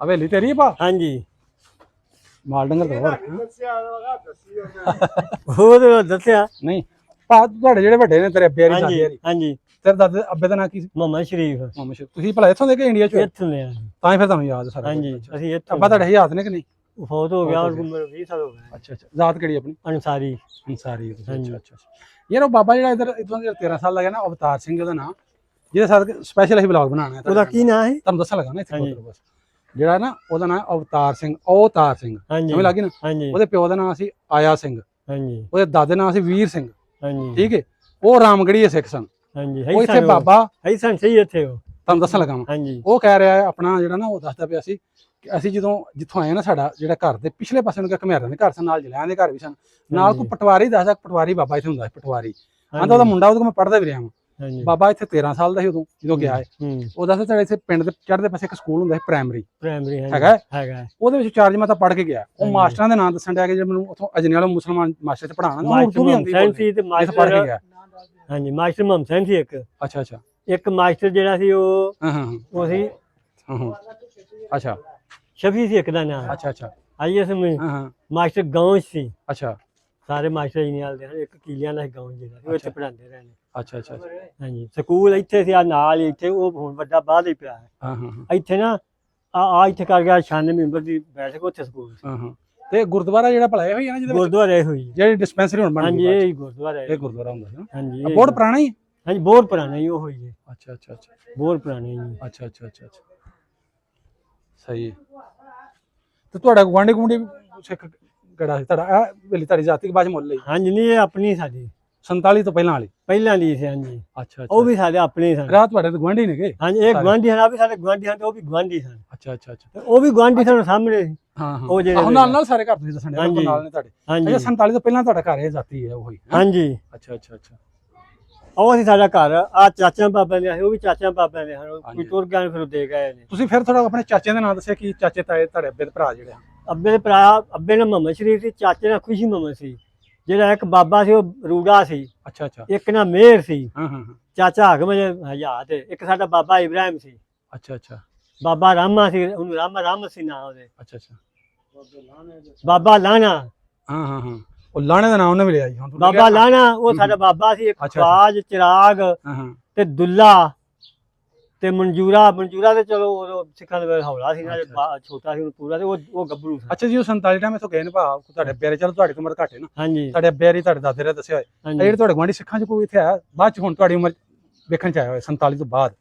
ਹਵੇਲੀ ਤੇਰੀ ਹੈ ਭਾ
ਹਾਂਜੀ
ਮਾਲ ਡੰਗਰ ਦਾ ਹੋਰ
ਉਹ ਤਾਂ ਦੱਸਿਆ
ਨਹੀਂ ਭਾ ਤੁਹਾਡੇ ਜਿਹੜੇ ਵੱਡੇ ਨੇ ਤੇਰੇ ਅੱਬੇ ਵਾਲੀ
ਹਾਂਜੀ
ਦਾਦੇ ਵਾਲੀ
ਹਾਂਜੀ
ਤੇਰੇ ਦਾਦੇ ਅੱਬੇ ਦਾ ਨਾਂ ਕੀ ਸੀ
ਮੁਹੰਮਦ ਸ਼ਰੀਫ
ਮੁਹੰਮਦ ਸ਼ਰੀਫ ਤੁਸੀਂ ਭਲਾ ਇੱਥੋਂ ਦੇ ਕੇ ਇੰਡੀਆ ਚ ਹੋਏ?
ਇੱਥੋਂ ਦੇ ਆ
ਤਾਂ ਹੀ ਫਿਰ ਤੁਹਾਨੂੰ ਯਾਦ ਸਾਰਾ
ਹਾਂਜੀ
ਕੁਛ।
ਅਸੀਂ ਇੱਥੋਂ
ਅੱਬਾ ਤੁਹਾਡੇ ਹਯਾਤ ਨੇ ਕਿ ਨਹੀਂ
ਫੌਤ ਹੋ ਗਿਆ ਔਰ ਉਮਰ 20 ਸਾਲ ਹੋ ਗਏ
ਅੱਛਾ ਅੱਛਾ ਜ਼ਾਤ ਕਿਹੜੀ ਆਪਣੀ
ਅਨਸਾਰੀ
ਅੰਸਾਰੀ ਹੈ ਤੁਸੀਂ,
ਹਾਂਜੀ।
ਅੱਛਾ ਅੱਛਾ ਯਾਰ ਉਹ ਬਾਬਾ ਜਿਹੜਾ ਇਧਰ ਇਦੋਂ 13 ਸਾਲ ਦਾ ਗਿਆ ਨਾ ਅਵਤਾਰ ਸਿੰਘ ਉਹਦਾ ਨਾਮ ਜਿਹਦੇ ਸਾਥ ਸਪੈਸ਼ਲ ਅਸੀਂ ਬਲੌਗ ਬਣਾਉਣਾ ਹੈ
ਉਹਦਾ ਕੀ ਨਾਂ ਹੈ
ਤੁਹਾਨੂੰ ਦੱਸਣ ਲੱਗਾ ਨਾ ਇੱਥੇ
ਹਾਂਜੀ।
ਬਸ ਜਿਹੜਾ ਨਾ ਉਹਦਾ ਨਾਮ ਅਵਤਾਰ ਸਿੰਘ ਅਵਤਾਰ ਸਿੰਘ
ਹਾਂਜੀ
ਸਮਝ ਲੱਗੀ ਨਾ
ਹਾਂਜੀ
ਉਹਦੇ ਪਿਓ ਦਾ ਨਾਮ ਸੀ ਆਇਆ ਸਿੰਘ
ਹਾਂਜੀ
ਉਹਦੇ ਦਾਦੇ ਦਾ ਨਾਮ ਸੀ ਵੀਰ ਸਿੰਘ
ਹਾਂਜੀ
ਠੀਕ ਹੈ ਉਹ ਰਾਮਗੜੀਏ ਸਿੱਖ ਸਨ
ਹਾਂਜੀ
ਉਹ ਇੱਥੇ ਬਾਬਾ
ਹੈ ਸਨ ਸਹੀ ਇੱਥੇ ਉਹ
ਤੁਹਾਨੂੰ ਦੱਸਣ ਲੱਗਾ ਮੈਂ
ਹਾਂਜੀ
ਉਹ ਕਹਿ ਰਿਹਾ ਹੈ ਆਪਣਾ ਜਿਹੜਾ ਨਾ ਉਹ ਦੱਸਦਾ ਪਿਆ ਸੀ ਕਿ ਅਸੀਂ ਜਦੋਂ ਜਿੱਥੋਂ ਆਏ ਨਾ ਸਾਡਾ ਜਿਹੜਾ ਘਰ ਦੇ ਪਿਛਲੇ ਪਾਸੇ ਨੂੰ ਘਮਿਆਰਾਂ ਦੇ ਘਰ ਸਨ ਨਾਲ ਜਲਿਆਂ ਦੇ ਘਰ ਵੀ ਸਨ ਨਾਲ ਕੋਈ ਪਟਵਾਰੀ ਦੱਸਦਾ ਪਟਵਾਰੀ ਬਾਬਾ ਇੱਥੇ ਹੁੰਦਾ ਸੀ ਪਟਵਾਰੀ ਆਂਦਾ ਉਹਦਾ ਮੁੰਡਾ ਉਹਦੇ ਕੋਲ ਮੈਂ ਪੜ੍ਹਦਾ ਵੀ ਰਿਹਾ ਹਾਂ
ਹਾਂਜੀ
ਬਾਬਾ ਇੱਥੇ 13 ਸਾਲ ਦਾ ਸੀ ਉਦੋਂ ਜਦੋਂ ਗਿਆ ਹੈ
ਹੂੰ
ਉਹ ਦੱਸਦਾ ਸਾਡੇ ਇੱਥੇ ਪਿੰਡ ਦੇ ਚੜ੍ਹਦੇ ਪਾਸੇ ਇੱਕ ਸਕੂਲ ਹੁੰਦਾ ਸੀ ਪ੍ਰਾਇਮਰੀ
ਪ੍ਰਾਇਮਰੀ
ਹੈਗਾ?
ਹੈਗਾ
ਉਹਦੇ ਵਿੱਚ 4 ਜਮਾਤਾਂ ਪੜ੍ਹ ਕੇ ਗਿਆ ਉਹ
ਹਾਂਜੀ।
ਮਾਸਟਰਾਂ ਦੇ ਨਾਮ ਦੱਸਣ ਡਿਆ ਕਿ ਜੇ ਮੈਨੂੰ ਉੱਥੋਂ ਅਜਨੇ ਵਾਲੇ ਮੁਸਲਮਾਨ ਮਾਸਟਰ ਤੇ ਪੜਾਉਣਾ ਉਹ
ਮਾਸਟਰ
ਉਰਦੂ ਵੀ ਆਉਂਦੀ
ਮੁਹੰਮਦ ਸੀ ਤੇ
ਇੱਥੇ ਪੜ੍ਹ ਕੇ
ਮਾਸਟਰ
ਗਿਆ
ਹਾਂਜੀ ਮਾਸਟਰ ਮੁਹੰਮਦ ਸੀ ਇੱਕ
ਅੱਛਾ ਅੱਛਾ
ਇੱਕ ਮਾਸਟਰ ਜਿਹੜਾ ਸੀ ਉਹ
ਹਾਂ ਹਾਂ
ਉਹ ਸੀ
ਹਾਂ ਹਾਂ ਅੱਛਾ
ਸ਼ਫੀ ਸੀ ਇੱਕ ਦਾ ਨਾਮ
ਅੱਛਾ ਅੱਛਾ
ਆਈਏ ਸਮਝ
ਹਾਂ ਹਾਂ
ਮਾਸਟਰ ਗਾਉਂ ਸੀ
ਅੱਛਾ
ਸਾਰੇ ਮਾਸਟਰ ਜੀਨੀਆਲ ਦੇ ਹਨ ਇੱਕ ਕੀਲਿਆਂ ਦਾ ਗਾਉਂ ਜਿਹੜਾ ਸੀ, ਉਹ ਇੱਥੇ ਪੜਾਉਂਦੇ ਰਹੇ ਨੇ
ਅੱਛਾ ਅੱਛਾ
ਹਾਂਜੀ ਸਕੂਲ ਇੱਥੇ ਸੀ ਆ ਨਾਲ ਹੀ ਇੱਥੇ ਉਹ ਹੁਣ ਵੱਡਾ ਬਾਅਦ ਹੀ ਪਿਆ ਹੈ
ਹਾਂ ਹਾਂ
ਇੱਥੇ ਨਾ ਆ ਇੱਥੇ ਕਰ ਗਿਆ 96 ਮੈਂਬਰ ਦੀ ਬੈਠਕ ਉੱਥੇ ਸਕੂਲ ਸੀ
ਹਾਂ ਹਾਂ ਤੇ ਗੁਰਦੁਆਰਾ ਜਿਹੜਾ ਭਲਾਇਆ ਹੋਈ ਹੈ ਨਾ ਜਿਹਦੇ ਵਿੱਚ
ਗੁਰਦੁਆਰੇ ਹੋਈ
ਜਿਹੜੀ ਡਿਸਪੈਂਸਰੀ ਹੁਣ ਬਣ
ਹਾਂਜੀ
ਗਈ
ਇਹ ਹੀ ਗੁਰਦੁਆਰਾ ਹੈ
ਇਹ ਗੁਰਦੁਆਰਾ ਹੁੰਦਾ ਸੀ ਨਾ
ਹਾਂਜੀ
ਬਹੁਤ ਪੁਰਾਣਾ ਹੀ ਹੈ?
ਹਾਂਜੀ ਬਹੁਤ ਪੁਰਾਣਾ ਹੀ ਉਹ ਹੋਈ ਹੈ
ਅੱਛਾ ਅੱਛਾ ਅੱਛਾ
ਬਹੁਤ ਪੁਰਾਣੀ ਜੀ
ਅੱਛਾ ਅੱਛਾ ਅੱਛਾ ਅੱਛਾ ਸਹੀ ਹੈ ਤੇ ਤੁਹਾਡਾ ਗੁਆਂਢੀ ਗੁਆਂਢੀ ਸਿੱਖ ਕਿਹੜਾ ਸੀ ਤੁਹਾਡਾ? ਇਹ ਵੇਲੇ ਤੁਹਾਡੀ ਜਾਤੀ ਬਾਜ ਮੁੱਲ ਲਈ
ਹਾਂਜੀ ਨਹੀਂ ਇਹ ਆਪਣੀ ਸਾਡੀ
47 ਤੋਂ ਪਹਿਲਾਂ ਵਾਲੀ।
ਪਹਿਲਾਂ ਦੀ ਸੀ ਹਾਂਜੀ।
ਅੱਛਾ
ਉਹ ਵੀ ਸਾਡੇ ਆਪਣੇ ਸਨ।
ਰਾਤ ਤੁਹਾਡੇ ਤੇ ਗਵਾਂਢੀ ਨੇਗੇ?
ਹਾਂਜੀ ਇਹ ਗਵਾਂਢੀ ਹਨ, ਆ ਵੀ ਸਾਡੇ ਗਵਾਂਢੀ ਹਨ ਤੇ ਉਹ ਵੀ ਗਵਾਂਢੀ ਸਨ।
ਅੱਛਾ ਅੱਛਾ ਅੱਛਾ।
ਤੇ ਉਹ ਵੀ ਗਵਾਂਢੀ ਸਾਨੂੰ ਸਾਹਮਣੇ ਸੀ।
ਹਾਂ ਹਾਂ
ਉਹ ਜਿਹੜੇ
ਨਾਲ ਨਾਲ ਸਾਰੇ ਘਰ ਤੁਸੀਂ ਦੱਸਣ ਦੇ
ਹਾਂਜੀ।
ਨਾਲ ਨੇ ਤੁਹਾਡੇ।
ਹਾਂਜੀ
ਅੱਛਾ 47 ਤੋਂ ਪਹਿਲਾਂ ਤੁਹਾਡਾ ਘਰ ਇਹ ਜਾਤੀ ਹੈ ਉਹੀ?
ਹਾਂਜੀ
ਅੱਛਾ ਅੱਛਾ ਅੱਛਾ।
ਉਹ ਸੀ ਸਾਡਾ ਘਰ। ਆ ਚਾਚਾ ਬਾਬਾ ਨੇ ਉਹ ਵੀ ਚਾਚਾ ਬਾਬਾ ਨੇ ਹਨ।
ਹਾਂਜੀ।
ਕੋਈ ਟੁਰ ਗਏ ਫਿਰ ਉਹ ਦੇ ਗਏ ਨੇ।
ਤੁਸੀਂ ਫਿਰ ਥੋੜਾ ਆਪਣੇ ਚਾਚੇ ਦਾ ਨਾਮ ਦੱਸਿਆ ਕੀ ਚਾਚੇ ਤਾਏ ਤੁਹਾਡੇ ਅੱਬੇ ਦੇ ਭਰਾ ਜਿਹੜੇ ਆ?
ਅੱਬੇ ਦੇ ਭਰਾ, ਅੱਬੇ ਨੇ ਮੁਹੰਮਦ ਸ਼ਰੀਫ ਸੀ, ਚਾਚੇ ਨਾਲ ਖੁਸ਼ੀ ਮੁਹੰਮਦ ਸੀ। ਜਿਹੜਾ ਇੱਕ ਬਾਬਾ ਸੀ ਉਹ ਰੂੜਾ ਸੀ,
ਅੱਛਾ ਅੱਛਾ।
ਇੱਕ ਨਾ ਮੇਹਰ ਸੀ,
ਹਾਂ ਹਾਂ ਹਾਂ।
ਚਾਚਾ ਹਾਕਮ ਹਯਾਤ, ਇੱਕ ਸਾਡਾ ਬਾਬਾ ਇਬਰਾਹਿਮ ਸੀ,
ਅੱਛਾ ਅੱਛਾ
ਬਾਬਾ ਰਾਮਾ ਸੀ, ਉਹਨੂੰ ਰਾਮਾ ਸੀ ਨਾ ਉਹਦੇ,
ਅੱਛਾ ਅੱਛਾ।
ਬਾਬਾ ਲਾਣਾ,
ਹਾਂ ਹਾਂ ਹਾਂ। ਉਹ ਲਾਣੇ ਦਾ ਨਾਮ ਉਹਨੇ ਵੀ ਲਿਆ ਜੀ ਹੁਣ ਤੁਹਾਨੂੰ
ਬਾਬਾ ਲਾਣਾ ਉਹ ਸਾਡਾ ਬਾਬਾ ਸੀ। ਇੱਕ
ਅੱਛਾ,
ਬਾਜ ਚਿਰਾਗ
ਹਾਂ ਹਾਂ।
ਤੇ ਦੁੱਲਾ ਤੇ ਮਨਜੂਰਾ ਤੇ ਚਲੋ ਉਹ ਸਿੱਖਾਂ ਦੇ ਵੇਲੇ ਹੌਲਾ ਸੀ ਨਾ, ਛੋਟਾ ਸੀ ਉਹ ਪੂਰਾ, ਤੇ ਉਹ ਗੱਭਰੂ ਸੀ।
ਅੱਛਾ ਜੀ ਉਹ 47 ਟਾਈਮ ਇਥੋਂ ਗਏ ਨੇ ਭਾ ਤੁਹਾਡੇ ਅੱਬੇ, ਚਲੋ ਤੁਹਾਡੀ ਉਮਰ ਘੱਟ ਹੈ ਨਾ,
ਹਾਂਜੀ
ਤੁਹਾਡੇ ਅੱਬੇ ਤੁਹਾਡੇ ਦਾਦੇ ਨੇ ਦੱਸਿਆ ਹੋਇਆ।
ਹਾਂਜੀ
ਜਿਹੜੇ ਤੁਹਾਡੇ ਗੁਆਂਢੀ ਸਿੱਖਾਂ ਚ ਕੋਈ ਇੱਥੇ ਆਇਆ ਬਾਅਦ ਚ, ਹੁਣ ਤੁਹਾਡੀ ਉਮਰ ਵੇਖਣ ਚ ਆਇਆ ਹੋਇਆ 47 ਤੋਂ ਬਾਅਦ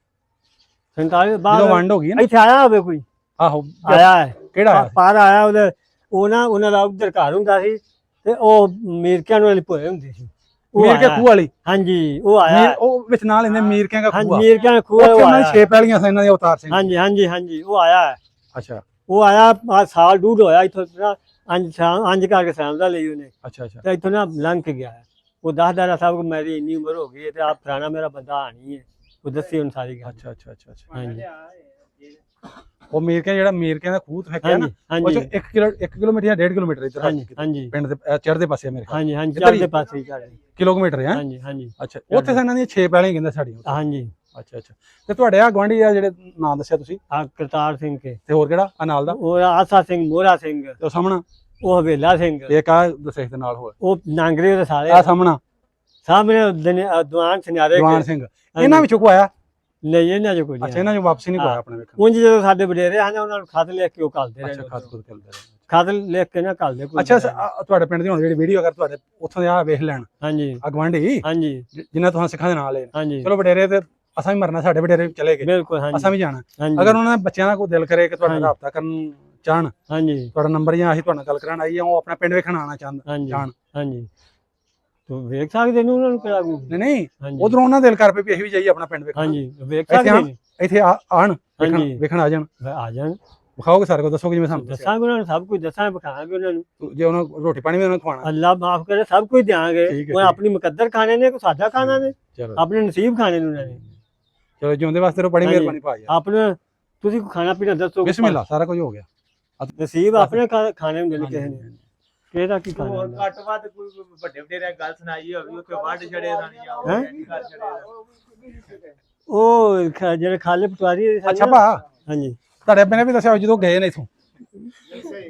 47
ਜਦੋਂ
ਬਾਅਦ
ਵੰਡ ਹੋ ਗਈ ਨਾ?
ਇੱਥੇ ਆਇਆ ਹੋਵੇ ਕੋਈ?
ਆਹੋ
ਆਇਆ ਹੈ,
ਕਿਹੜਾ ਆਇਆ?
ਪਾਰ ਆਇਆ ਉਹਦੇ, ਉਹ ਨਾ ਉਹਨਾਂ ਦਾ ਉਧਰ ਘਰ ਹੁੰਦਾ ਸੀ ਤੇ ਉਹ ਮੀਰਕਿਆਂ ਨੂੰ ਵਾਲੀ ਭੋਏ ਹੁੰਦੀ ਸੀ। ਉਹ
ਮੀਰ ਕੇ
ਆਇਆ।
ਖੂਹ ਵਾਲੀ?
ਹਾਂਜੀ ਉਹ ਆਇਆ।
ਉਹ ਵਿੱਚ ਨਾਲ ਇਹਨੇ ਮੀਰ ਕੇ
ਹਾਂਜੀ
ਖੂਹ,
ਮੀਰਕਿਆਂ ਦਾ ਖੂਹ
ਉੱਥੇ
ਉਹ
ਉਹਨਾਂ ਦੀ
ਆਇਆ।
6 ਪਹਿਲੀਆਂ ਸੀ ਇਹਨਾਂ ਦੇ ਅਵਤਾਰ ਸਿੰਘ।
ਹਾਂਜੀ ਹਾਂਜੀ ਹਾਂਜੀ ਉਹ ਆਇਆ ਹੈ।
ਅੱਛਾ
ਉਹ ਆਇਆ ਆਹ ਸਾਲ ਡੂਢ ਹੋਇਆ ਇੱਥੋਂ ਨਾ, ਅੰਜ ਕਰਕੇ ਸੈਮਦਾ ਲਈ ਉਹਨੇ
ਅੱਛਾ ਅੱਛਾ।
ਤੇ ਇੱਥੋਂ ਨਾ ਲੰਘ ਕੇ ਗਿਆ ਹੈ। ਉਹ ਦੱਸਦਾ ਸਾਹਿਬ ਮੇਰੀ ਇੰਨੀ ਉਮਰ ਹੋ ਗਈ ਹੈ ਤੇ ਆਪ ਪੁਰਾਣਾ ਮੇਰਾ ਬੰਦਾ ਆਣੀ ਹੈ, ਉਹ ਦੱਸੀ ਹੁਣ ਸਾਰੀ ਗੱਲ।
ਅੱਛਾ ਅੱਛਾ ਅੱਛਾ ਅੱਛਾ।
ਹਾਂਜੀ
ਉਹ ਮੀਰਕੇ ਜਿਹੜਾ ਮੀਰਕੇ ਦਾ ਖੂਹ ਫੇਕਿਆ ਨਾ,
ਹਾਂਜੀ
ਉਹ ਚ
ਹਾਂਜੀ
1 ਕਿਲੋਮੀਟਰ ਜਾਂ 1.5 ਕਿਲੋਮੀਟਰ ਇੱਧਰ
ਹਾਂਜੀ ਹਾਂਜੀ
ਪਿੰਡ ਦੇ ਚੜ੍ਹਦੇ ਪਾਸੇ ਆ ਮੇਰੇ ਖਿਆਲ।
ਹਾਂਜੀ ਹਾਂਜੀ
ਇੱਧਰ ਹੀ?
ਚਾਰ ਦੇ ਪਾਸੇ ਹੀ ਚਾਰ।
ਕਿਲੋਮੀਟਰ ਹੈ?
ਹਾਂਜੀ ਹਾਂਜੀ
ਅੱਛਾ ਉੱਥੇ ਇਹਨਾਂ ਦੀਆਂ 6 ਪਹਿਲੀਆਂ ਕਹਿੰਦੇ ਸਾਡੀਆਂ।
ਹਾਂਜੀ
ਅੱਛਾ ਅੱਛਾ। ਤੇ ਤੁਹਾਡੇ ਆ ਗਵਾਂਢੀ ਆ ਜਿਹੜੇ ਨਾਂ ਦੱਸਿਆ ਤੁਸੀਂ,
ਆ ਕਰਤਾਰ ਸਿੰਘ ਕੇ,
ਤੇ ਹੋਰ ਕਿਹੜਾ ਆ ਨਾਲ ਦਾ?
ਉਹ ਆਸਾ ਸਿੰਘ, ਮੋਹਰਾ ਸਿੰਘ,
ਤੇ ਉਹ ਸਾਹਮਣਾ
ਉਹ ਹਵੇਲਾ ਸਿੰਘ,
ਇੱਕ ਆ ਦੱਸਿਆ ਦੇ ਨਾਲ ਹੋਰ
ਉਹ ਨਾਂਗਰੇ ਦੇ ਸਾਰੇ
ਆ ਸਾਹਮਣਾ
ਸਾਹਮਣੇ ਦੀਵਾਨ ਸੁਨਿਆਰੇ
ਜਵਾਨ ਸਿੰਘ। ਇਹਨਾਂ ਵਿੱਚੋਂ ਕੋ ਆਇਆ?
ਨਹੀਂ ਇਹਨਾਂ ਜੋ ਕੋਈ
ਅੱਛਾ
ਨਹੀਂ।
ਇਹਨਾਂ ਨੂੰ ਵਾਪਸੀ ਨਹੀਂ ਕੋਇਆ ਆਪਣੇ ਵੇਖਣ?
ਉਂਝ ਜਦੋਂ ਸਾਡੇ ਵਡੇਰੇ ਹਨ ਉਹਨਾਂ ਨੂੰ ਖਤ ਲਿਖ ਕੇ ਉਹ ਘੱਲਦੇ ਰਹੇ।
ਅੱਛਾ ਖਾਸ ਕਰ ਕਰਦੇ ਰਹੇ।
ਖਤ ਲਿਖ ਕੇ ਨਾ ਘੱਲਦੇ ਕੋਈ।
ਅੱਛਾ ਤੁਹਾਡੇ ਪਿੰਡ ਦੀ ਹੁਣ ਜਿਹੜੀ ਵੀਡੀਓ ਅਗਰ ਤੁਹਾਡੇ ਉੱਥੋਂ ਦੇ ਆ ਵੇਖ ਲੈਣ
ਹਾਂਜੀ
ਆ ਗਵਾਂਢੀ
ਹਾਂਜੀ
ਜਿਨ੍ਹਾਂ ਤੁਹਾਨੂੰ ਸਿੱਖਾਂ ਦੇ ਨਾਲ ਲਏ,
ਹਾਂਜੀ
ਚਲੋ ਵਡੇਰੇ ਤੇ ਅਸਾਂ ਵੀ ਮਰਨਾ, ਸਾਡੇ ਵਡੇਰੇ ਵੀ ਚਲੇ ਗਏ,
ਬਿਲਕੁਲ ਹਾਂਜੀ
ਅਸਾਂ ਵੀ ਜਾਣਾ।
ਹਾਂਜੀ
ਅਗਰ ਉਹਨਾਂ ਦੇ ਬੱਚਿਆਂ ਦਾ ਕੋਈ ਦਿਲ ਕਰੇ ਕਿ ਤੁਹਾਡਾ
ਹਾਂਜੀ।
ਰਾਬਤਾ ਕਰਨ ਚਾਹਣ,
ਹਾਂਜੀ
ਤੁਹਾਡਾ ਨੰਬਰ ਜਾਂ ਅਸੀਂ ਤੁਹਾਡੇ ਨਾਲ ਗੱਲ ਕਰਾਉਣ ਆਈ ਆ, ਉਹ ਆਪਣਾ ਪਿੰਡ ਵੇਖਣ ਆਉਣਾ
ਹਾਂਜੀ
ਚਾਹਣ,
ਹਾਂਜੀ ਤੂੰ ਵੇਖ ਸਕਦੇ ਨੇ ਉਹਨਾਂ ਨੂੰ ਕਿਹੜਾ ਕੋਈ।
ਨਹੀਂ
ਹਾਂਜੀ
ਉਧਰੋਂ ਉਹਨਾਂ ਦਿਲ ਕਰ ਪਏ ਵੀ ਅਸੀਂ ਵੀ ਜਾਈਏ ਆਪਣਾ ਪਿੰਡ ਵੇਖਣ,
ਹਾਂਜੀ ਵੇਖ
ਇੱਥੇ
ਸਕਦੇ ਨੇ,
ਇੱਥੇ ਆਣ
ਹਾਂਜੀ।
ਵੇਖਣ ਆ ਜਾਣ,
ਆ ਜਾਣ,
ਵਿਖਾਓਗੇ ਸਾਰੇ ਕੋ, ਦੱਸੋਗੇ ਜਿਵੇਂ ਸਾਨੂੰ ਦੱਸਿਆ।
ਦੱਸਾਂਗੇ ਉਹਨਾਂ ਨੂੰ ਸਭ ਕੁਝ, ਦੱਸਾਂਗੇ ਵਿਖਾਵਾਂਗੇ ਉਹਨਾਂ ਨੂੰ।
ਜੇ ਉਹਨਾਂ ਨੂੰ ਰੋਟੀ ਪਾਣੀ ਵੀ ਉਹਨਾਂ ਨੂੰ ਖਵਾਉਣਾ।
ਅੱਲਾ ਮਾਫ ਕਰੇ, ਸਭ ਕੁਝ ਦਿਆਂਗੇ।
ਠੀਕ ਹੈ,
ਉਹ
ਠੀਕ।
ਆਪਣੀ ਮੁਕੱਦਰ ਖਾਣੇ ਨੇ, ਕੋਈ ਸਾਡਾ ਖਾਣਾ ਨੇ,
ਚਲੋ
ਆਪਣੇ ਨਸੀਬ ਖਾਣੇ ਨੇ ਉਹਨਾਂ ਨੇ।
ਚਲੋ ਜਿਉਂਦੇ ਵਾਸਤੇ ਬੜੀ
ਹਾਂਜੀ।
ਮਿਹਰਬਾਨੀ ਭਾਈ।
ਆਪਣੇ ਤੁਸੀਂ ਖਾਣਾ ਪੀਣਾ ਦੱਸੋ।
ਬਿਸਮਿਲ੍ਲਾ, ਸਾਰਾ ਕੁਝ ਹੋ ਗਿਆ।
ਨਸੀਬ ਆਪਣੇ ਖਾਣੇ ਹੁੰਦੇ ਨੇ ਕਿਸੇ ਨੇ, ਕਿਹਦਾ ਕੀ ਖਾਣਾ
ਹੋਰ
ਹੁੰਦਾ।
ਘੱਟ ਵੱਧ ਕੋਈ ਵੱਡੇ ਵਡੇਰੇ ਗੱਲ ਸੁਣਾਈ ਹੋਵੇ ਉੱਥੇ ਵੱਢ ਛੜੇ ਸਾਨੀਆਂ, ਉਹ
ਹੈਂ?
ਇੰਜ ਕਰ ਛੜੇ।
ਉਹ ਜਿਹੜੇ ਖਾਲੇ ਪਟਵਾਰੀ
ਅੱਛਾ ਭਾ,
ਹਾਂਜੀ
ਤੁਹਾਡੇ ਅੱਬੇ ਨੇ ਵੀ ਦੱਸਿਆ ਜਦੋਂ ਗਏ ਨੇ ਇੱਥੋਂ,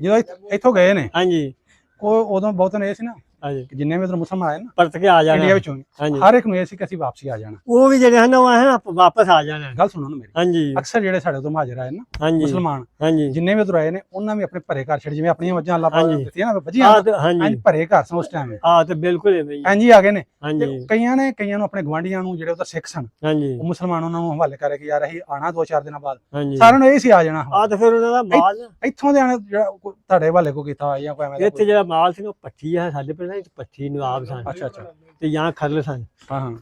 ਜਦੋਂ ਇੱਥੋਂ ਗਏ ਨੇ,
ਹਾਂਜੀ
ਉਦੋਂ ਬਹੁਤ ਨੇ ਇਹ ਸੀ ਨਾ
ਹਾਂਜੀ
ਕਿ ਜਿੰਨੇ ਵੀ ਉਧਰ ਮੁਸਲਮਾਨ ਆਏ ਨਾ
ਪਰਤ ਕੇ ਆ ਜਾਣਾ
ਇੰਡੀਆ ਵਿੱਚੋਂ,
ਹਾਂਜੀ
ਹਰ ਇੱਕ ਨੂੰ ਇਹ ਸੀ ਕਿ ਅਸੀਂ ਵਾਪਸੀ ਆ ਜਾਣਾ।
ਉਹ ਵੀ ਜਿਹੜੇ ਹਨ ਉਹ ਹੈ ਵਾਪਸ ਆ ਜਾਣਾ।
ਗੱਲ ਸੁਣੋ ਨਾ ਮੇਰੀ,
ਹਾਂਜੀ
ਅਕਸਰ ਜਿਹੜੇ ਸਾਡੇ ਤੋਂ ਮਹਾਜਰ ਆਏ ਨਾ
ਹਾਂਜੀ
ਮੁਸਲਮਾਨ,
ਹਾਂਜੀ
ਜਿੰਨੇ ਵੀ ਉਧਰ ਆਏ ਨੇ, ਉਹਨਾਂ ਵੀ ਆਪਣੇ ਭਰੇ ਘਰ ਛੱਡ, ਜਿਵੇਂ ਆਪਣੀਆਂ ਮੱਝਾਂ ਅੱਲਾਹ ਪਾਕ
ਹਾਂਜੀ।
ਦਿੱਤੀਆਂ ਨਾ ਵੱਜੀਆਂ,
ਹਾਂਜੀ
ਇੰਜ ਭਰੇ ਘਰ ਸਨ ਉਸ ਟਾਈਮ,
ਆ ਤੇ ਬਿਲਕੁਲ ਹੈ ਬਈ।
ਇੰਜ ਹੀ ਆ ਗਏ ਨੇ।
ਹਾਂਜੀ
ਤੇ ਕਈਆਂ ਨੂੰ ਆਪਣੇ ਗਵਾਂਢੀਆਂ ਨੂੰ ਜਿਹੜੇ ਉਧਰ ਸਿੱਖ ਸਨ,
ਹਾਂਜੀ
ਉਹ ਮੁਸਲਮਾਨ ਉਹਨਾਂ ਨੂੰ ਹਵਾਲੇ ਕਰੇ ਕਿ ਯਾਰ ਅਸੀਂ ਆਣਾ 2-4 ਦਿਨਾਂ ਬਾਅਦ,
ਹਾਂਜੀ
ਸਾਰਿਆਂ ਨੂੰ ਇਹ ਸੀ ਆ ਜਾਣਾ।
ਆ ਤੇ ਫਿਰ ਉਹਨਾਂ ਦਾ ਮਾਲ
ਇੱਥੋਂ ਦੇ ਆਣੇ ਜਿਹੜਾ ਤੁਹਾਡੇ ਹਵਾਲੇ ਕੋ ਕੀਤਾ ਜਾਂ ਕੋਈ ਐਵੇਂ ਦਾ
ਇੱਥੇ ਜਿਹੜਾ ਮਾਲ ਸੀ ਉਹ ਪੱਠੀ ਆ, ਸਾਡੇ ਪਿੰਡ ਵਿੱਚ ਪੱਠੀ ਨਵਾਬ ਸਨ
ਅੱਛਾ ਅੱਛਾ।
ਤੇ ਜਾਂ ਖਰਲ ਸਨ।
ਹਾਂ ਹਾਂ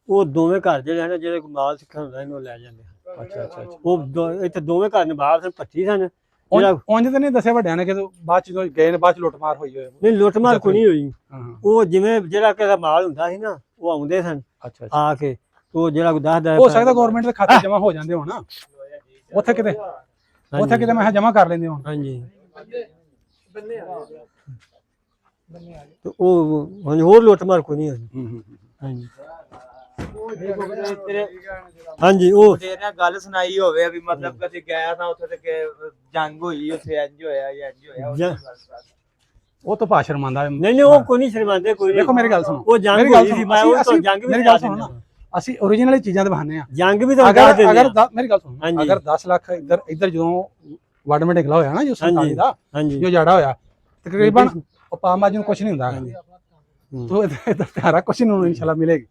ਉਹ ਦੋਵੇਂ ਘਰ ਜਿਹੜੇ ਹਨ ਜਿਹੜੇ ਮਾਲ ਸਿੱਖਣ ਹੁੰਦਾ ਇਹਨੂੰ ਲੈ ਜਾਂਦੇ ਹਨ।
ਅੱਛਾ ਅੱਛਾ ਅੱਛਾ।
ਉਹ ਇੱਥੇ ਦੋਵੇਂ ਘਰ ਨਵਾਬ ਸਨ, ਪੱਠੀ ਸਨ। ਜਿਹੜਾ
ਉਂਝ ਤਾਂ ਨਹੀਂ ਦੱਸਿਆ ਵੱਡਿਆਂ ਨੇ ਕਿ ਬਾਅਦ ਚ ਗਏ ਨੇ, ਬਾਅਦ ਚ ਲੁੱਟਮਾਰ ਹੋਈ ਹੋਏ।
ਨਹੀਂ ਲੁੱਟਮਾਰ ਕੋਈ ਨਹੀਂ ਹੋਈ।
ਹਾਂ ਹਾਂ
ਉਹ ਜਿਵੇਂ ਜਿਹੜਾ ਕਿਸੇ ਮਾਲ ਹੁੰਦਾ ਸੀ ਨਾ, ਉਹ ਆਉਂਦੇ ਸਨ
ਅੱਛਾ ਅੱਛਾ।
ਆ ਕੇ, ਉਹ ਜਿਹੜਾ ਕੋਈ ਦੱਸਦਾ
ਹੋ ਸਕਦਾ ਗਵਰਨਮੈਂਟ ਦੇ ਖਾਤੇ ਜਮਾ ਹੋ ਜਾਂਦੇ ਹੋਣ ਉੱਥੇ ਕਿਤੇ, ਉੱਥੇ ਕਿਤੇ ਮੈਂ ਜਮਾ ਕਰ ਲੈਂਦੇ ਹੋਣ।
ਹਾਂਜੀ ਤੇ ਉਹ ਹੋਰ ਲੁੱਟਮਾਰ ਕੋਈ ਨਹੀਂ ਹੋਈ। ਹਾਂਜੀ ਹਾਂਜੀ ਉਹ
ਤੇਰੇ ਨਾਲ ਗੱਲ ਸੁਣਾਈ ਹੋਵੇ ਵੀ ਮਤਲਬ ਕਦੇ ਗਿਆ ਤਾਂ ਉੱਥੇ ਤੇ ਜੰਗ ਹੋਈ, ਉੱਥੇ ਇੰਜ ਹੋਇਆ ਜਾਂ ਇੰਜ ਹੋਇਆ।
ਉਹ ਤਾਂ ਭਾਸ਼ਾ ਸ਼ਰਮਾਂਦਾ।
ਨਹੀਂ ਉਹ ਕੋਈ ਨਹੀਂ ਸ਼ਰਮਾਂਦੇ, ਕੋਈ ਨਹੀਂ।
ਦੇਖੋ ਮੇਰੀ ਗੱਲ ਸੁਣੋ,
ਉਹ ਜੰਗ ਹੋਈ ਸੀ, ਮੈਂ ਉਹ ਤੋਂ ਜੰਗ ਵੀ
ਮੇਰੀ ਗੱਲ ਸੁਣੋ ਨਾ, ਅਸੀਂ ਓਰੀਜਨਲ ਚੀਜ਼ਾਂ ਦੇ ਬਹਾਨੇ ਆ।
ਜੰਗ ਵੀ ਤਾਂ
ਅਗਰ ਮੇਰੀ ਗੱਲ ਸੁਣੋ,
ਹਾਂਜੀ।
ਅਗਰ 10 ਲੱਖ ਇੱਧਰ ਜਦੋਂ ਵਰਡ ਢਿਗਲਾ ਹੋਇਆ ਨਾ, ਜੋ 47 ਦਾ
ਹਾਂਜੀ
ਜੋ ਜਾੜਾ ਹੋਇਆ, ਤਕਰੀਬਨ ਉਹ ਪਾਮਾਜ ਨੂੰ ਕੁਝ ਨਹੀਂ ਹੁੰਦਾ। ਤੋ ਇਧਰ ਤਿਆਰਾ ਕੁਝ ਨੂੰ ਇਨਸ਼ਾਅੱਲਾ ਮਿਲੇਗੀ।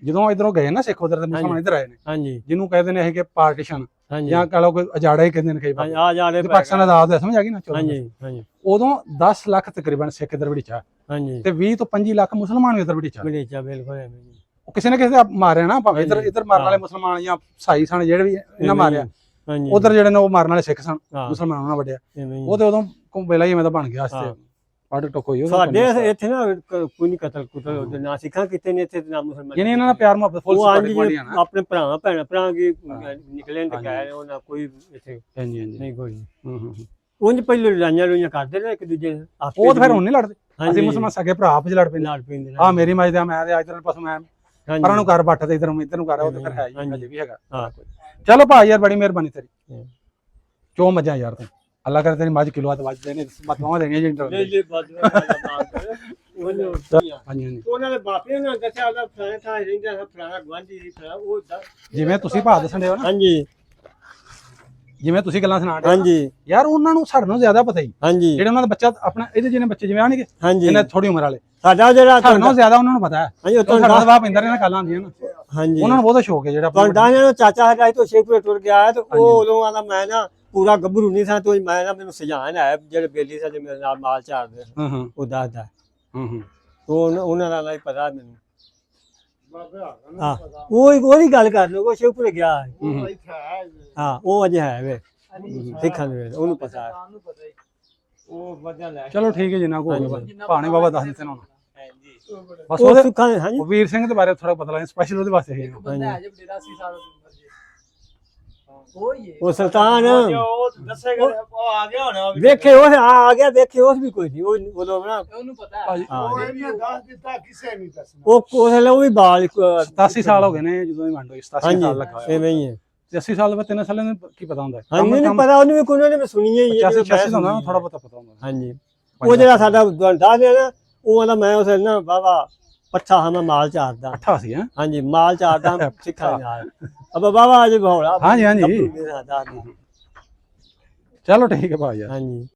ਜਦੋਂ ਇਧਰੋਂ ਗਏ ਨਾ ਸਿੱਖ ਉਧਰ ਤੇ ਮੁਸਲਮਾਨ ਇੱਧਰ ਆਏ ਨੇ,
ਹਾਂਜੀ
ਜਿਹਨੂੰ ਕਹਿੰਦੇ ਨੇ ਇਹ ਕਿ ਪਾਰਟੀਸ਼ਨ
ਹਾਂਜੀ
ਜਾਂ ਕਹ ਲਓ ਕੋਈ ਅਜਾੜਾ ਹੀ ਕਹਿੰਦੇ ਨੇ ਕਈ ਵਾਰ,
ਆ ਜਾ ਰਹੇ
ਤੇ ਪਾਕਿਸਤਾਨ ਆਜ਼ਾਦ ਹੋਇਆ, ਸਮਝ ਆ ਗਈ ਨਾ 14
ਹਾਂਜੀ ਹਾਂਜੀ
ਉਦੋਂ 10 ਲੱਖ ਤਕਰੀਬਨ ਸਿੱਖ ਇੱਧਰ ਵੜੀਚਾ
ਹਾਂਜੀ
ਤੇ 20 ਤੋਂ 25 ਲੱਖ ਮੁਸਲਮਾਨ ਵੀ ਇੱਧਰ ਵੜੀਚਾ।
ਮਲੇਸ਼ੀਆ ਬਿਲਕੁਲ ਐਵੇਂ ਜੀ।
ਉਹ ਕਿਸੇ ਨੇ ਕਿਸੇ ਦਾ ਮਾਰਿਆ ਨਾ, ਭਾਵੇਂ ਇੱਧਰ ਮਾਰਨ ਵਾਲੇ ਮੁਸਲਮਾਨ ਜਾਂ ਸਾਈ ਸਨ ਜਿਹੜੇ ਵੀ ਇਹਨਾਂ ਮਾਰਿਆ,
ਹਾਂਜੀ
ਉਧਰ ਜਿਹੜੇ ਨੇ ਉਹ ਮਾਰਨ ਵਾਲੇ ਸਿੱਖ ਸਨ,
ਹਾਂ,
ਮੁਸਲਮਾਨਾਂ ਨਾਲ ਵੱਡਿਆ।
ਐਵੇਂ ਹੀ।
ਉਹ ਤੇ ਉਦੋਂ ਵੇਲਾ ਹੀ ਐਵੇਂ ਦਾ ਬਣ ਗਿਆ
ਹਾਂ।
ਵਾਸਤੇ ਪੜ ਟੁੱਕ ਹੋਈ
ਸਾਡੇ ਇੱਥੇ ਨਾ ਕੋਈ ਨਹੀਂ ਕਤਲ ਕੁਤਲ ਉਹਦੇ ਨਾ ਸਿੱਖਾਂ ਕਿਤੇ ਨੇ ਇੱਥੇ ਨਾ ਮੁਸਲਮਾਨ
ਜਿਹਨੇ ਇਹਨਾਂ ਨਾਲ ਪਿਆਰ ਮੁਹੱਬਤ ਫੁੱਲ
ਉਹ
ਸਪੋਰਟ
ਹਾਂਜੀ
ਪਾਣੀ ਆਣਾ।
ਆਪਣੇ ਭਰਾ ਕੀ
ਹਾਂ।
ਨਿਕਲੇ ਤੇ
ਹਾਂਜੀ।
ਗਏ ਉਹਨਾਂ ਕੋਈ ਇੱਥੇ
ਹਾਂਜੀ ਹਾਂਜੀ
ਨਹੀਂ ਕੋਈ
ਹੂੰ।
ਉਂਝ ਪਹਿਲੇ ਲੜਾਈਆਂ ਕਰਦੇ ਨੇ ਇੱਕ ਦੂਜੇ ਨਾਲ, ਆਪੇ
ਉਹ ਤਾਂ ਫਿਰ ਹੁਣ ਨਹੀਂ ਲੜਦੇ,
ਹਾਂਜੀ।
ਅਸੀਂ ਮੁਸਲਮਾਨ ਸਕੇ ਭਰਾ ਆਪਸ ਲੜ ਪੈਂਦੇ,
ਲੜ ਪੈਂਦੇ ਨੇ।
ਆ ਮੇਰੀ ਮੱਝ ਦਾ ਮੈਂ ਤੇ ਇਧਰ ਪਾਸੋਂ ਮੈਂ
ਹਾਂਜੀ।
ਪਰਾਂ ਨੂੰ ਕਰ ਬੱਟ ਤੇ ਇਧਰ ਨੂੰ ਕਰ, ਉਹ ਤਾਂ ਫਿਰ ਹੈ ਹੀ
ਹਾਂਜੀ।
ਅਜੇ ਵੀ ਹੈਗਾ।
ਹਾਂ।
ਚਲੋ ਭਾਈ ਯਾਰ ਬੜੀ ਮਿਹਰਬਾਨੀ ਤੇਰੀ,
ਹੂੰ।
ਚੋ ਮੱਝਾਂ ਯਾਰ ਤੂੰ, ਅੱਲਾ ਕਰੇ ਤੇਰੀ ਮੱਝ ਕਿਲੋ ਹੱਥ ਵੱਜਦੇ ਨੇ, ਮਤਵਾਂ ਦੇਣੀਆਂ ਜੀ ਇੰਟਰਵਿਊ।
ਲੈ
ਹਾਂਜੀ ਹਾਂਜੀ
ਉਹਨਾਂ ਦੇ ਬਾਪੇ ਨੇ ਦੱਸਿਆ ਉਹਦਾ ਫਲਾਣੇ ਥਾਂ ਰਹਿੰਦਾ ਹੈ, ਫਲਾਣਾ ਗਵਾਂਢੀ ਸੀ ਫਲਾਣਾ ਉਹ
ਜਿਵੇਂ ਤੁਸੀਂ ਭਾਅ ਦੱਸਣ ਦੇ ਹੋ ਨਾ,
ਹਾਂਜੀ
ਜਿਵੇਂ ਤੁਸੀਂ ਗੱਲਾਂ ਸੁਣਾ ਰਹੇ ਹੋ ਨਾ,
ਹਾਂਜੀ
ਯਾਰ ਉਹਨਾਂ ਨੂੰ ਸਾਡੇ ਨਾਲੋਂ ਜ਼ਿਆਦਾ ਪਤਾ ਹੀ,
ਹਾਂਜੀ
ਜਿਹੜੇ ਉਹਨਾਂ ਦਾ ਬੱਚਾ ਆਪਣਾ ਇਹਦੇ ਜਿਹਨੇ ਬੱਚੇ ਜਿਵੇਂ ਆਣਗੇ
ਹਾਂਜੀ
ਇਹਨੇ ਥੋੜੀ ਉਮਰ ਵਾਲੇ,
ਸਾਡਾ ਜਿਹੜਾ
ਸਾਡੇ ਨਾਲੋਂ ਜ਼ਿਆਦਾ ਉਹਨਾਂ ਨੂੰ ਪਤਾ ਹੈ।
ਹਾਂਜੀ ਉਹ
ਸਾਡਾ ਦਬਾਅ ਪੈਂਦਾ ਰਹਿਣਾ ਕੱਲ ਆਉਂਦੀਆਂ ਨਾ,
ਹਾਂਜੀ
ਉਹਨਾਂ ਨੂੰ ਬਹੁਤਾ ਸ਼ੌਕ ਹੈ ਜਿਹੜਾ
ਪਰ ਦਾਣਾ ਚਾਚਾ ਸਾਡਾ ਇੱਥੋਂ ਸ਼ੇਖਪੁਰੇ ਟੁਰ ਗਿਆ ਹੈ ਤੇ ਉਹ ਉਦੋਂ ਆਂਦਾ ਮੈਂ ਨਾ ਪੂਰਾ ਗੱਭਰੂ ਨਹੀਂ ਸਾਂ ਤੇ ਮੈਂ ਨਾ ਮੈਨੂੰ ਸਜਾਨ ਆਇਆ ਜਿਹੜੇ ਬੇਲੀ ਸਾਡੇ ਮੇਰੇ ਨਾਲ ਮਾਲ ਚਾਰਦੇ
ਹਾਂ ਹਾਂ
ਉਹ ਦੱਸਦਾ
ਹਾਂ
ਉਹਨਾਂ ਦਾ ਨਹੀਂ ਪਤਾ ਮੈਨੂੰ ਹਾਂ ਉਹਦੀ ਗੱਲ ਕਰ ਲਓ ਉਹ ਸ਼ੇਖਪੁਰੇ ਗਿਆ ਹੈ। ਹਾਂ ਉਹ ਅਜੇ ਹੈ ਵੇ ਸਿੱਖਾਂ ਦੇ ਵੇਲੇ, ਉਹਨੂੰ ਪਤਾ ਹੈ
ਉਹ ਵਜ੍ਹਾ ਲੈ
ਚਲੋ ਠੀਕ ਹੈ ਜਿੰਨਾ ਕੋ ਹੋ ਗਿਆ ਭਾਣੇ ਬਾਬਾ ਦੱਸ ਦਿੱਤੇ ਨਾ ਹੁਣ ਬਸ
ਉਹ
ਉਹਦੇ
ਸਿੱਖਾਂ ਦੇ ਹਾਂਜੀ
ਉਹ ਵੀਰ ਸਿੰਘ ਦੇ ਬਾਰੇ ਥੋੜਾ ਪਤਾ ਲੱਗਾ, ਸਪੈਸ਼ਲ ਉਹਦੇ ਵਾਸਤੇ ਹੈ।
ਉਹ ਸੁਲਤਾਨ
ਉਹ ਦੱਸੇਗਾ ਉਹ ਆ ਗਿਆ ਹੋਣਾ
ਵੇਖੇ ਉਹ ਆ ਗਿਆ ਵੇਖੇ ਉਸ ਵੀ ਕੋਈ ਨਹੀਂ ਉਹ ਉਦੋਂ ਨਾ
ਉਹਨੂੰ ਪਤਾ
ਭਾਜੀ,
ਹਾਂ
ਇਹਨੇ ਦੱਸ ਦਿੱਤਾ ਕਿਸੇ ਨਹੀਂ ਦੱਸਣਾ।
ਉਹ ਉਸ ਵੇਲੇ ਉਹ ਵੀ ਬਾਲ
87 ਸਾਲ ਹੋ ਗਏ ਨੇ ਜਦੋਂ ਦੀ ਵੰਡ ਹੋਈ, 87
ਹਾਂਜੀ
ਸਾਲ ਲੱਗਾ ਹੋਇਆ।
ਐਵੇਂ ਹੀ ਹੈ
ਤੇ 80 ਸਾਲ ਦੇ ਬਾਅਦ 3 ਸਾਲਾਂ ਦੇ ਕੀ ਪਤਾ ਹੁੰਦਾ ਹੈ?
ਹਾਂਜੀ ਨਹੀਂ ਪਤਾ ਉਹਨੂੰ ਵੀ ਕੋਈ ਨੇ ਸੁਣੀ ਹੀ ਹੈ
85 86 ਦਾ ਹੁੰਦਾ ਥੋੜਾ ਬਹੁਤਾ ਪਤਾ ਹੁੰਦਾ।
ਹਾਂਜੀ ਉਹ ਜਿਹੜਾ ਸਾਡਾ ਦੱਸ ਰਿਹਾ ਨਾ ਉਹ ਆਂਦਾ ਮੈਂ ਉਸ ਵੇਲੇ ਨਾ ਬਾਬਾ ਪੱਠਾ ਹਾਂ ਮੈਂ ਮਾਲ ਚਾਰਦਾ,
ਅੱਠਾ ਸੀ ਹੈ।
ਹਾਂਜੀ ਮਾਲ ਚਾਰਦਾ ਸਿੱਖਾਂ ਦੇ ਨਾਲ ਅਬ ਬਾਬਾ ਅਜੇ ਭੌਲਾ
ਹਾਂਜੀ, ਹਾਂਜੀ।
ਦੱਸ ਦਿਓ।
ਚਲੋ ਠੀਕ ਹੈ ਭਾਈ ਯਾਰ।
ਹਾਂਜੀ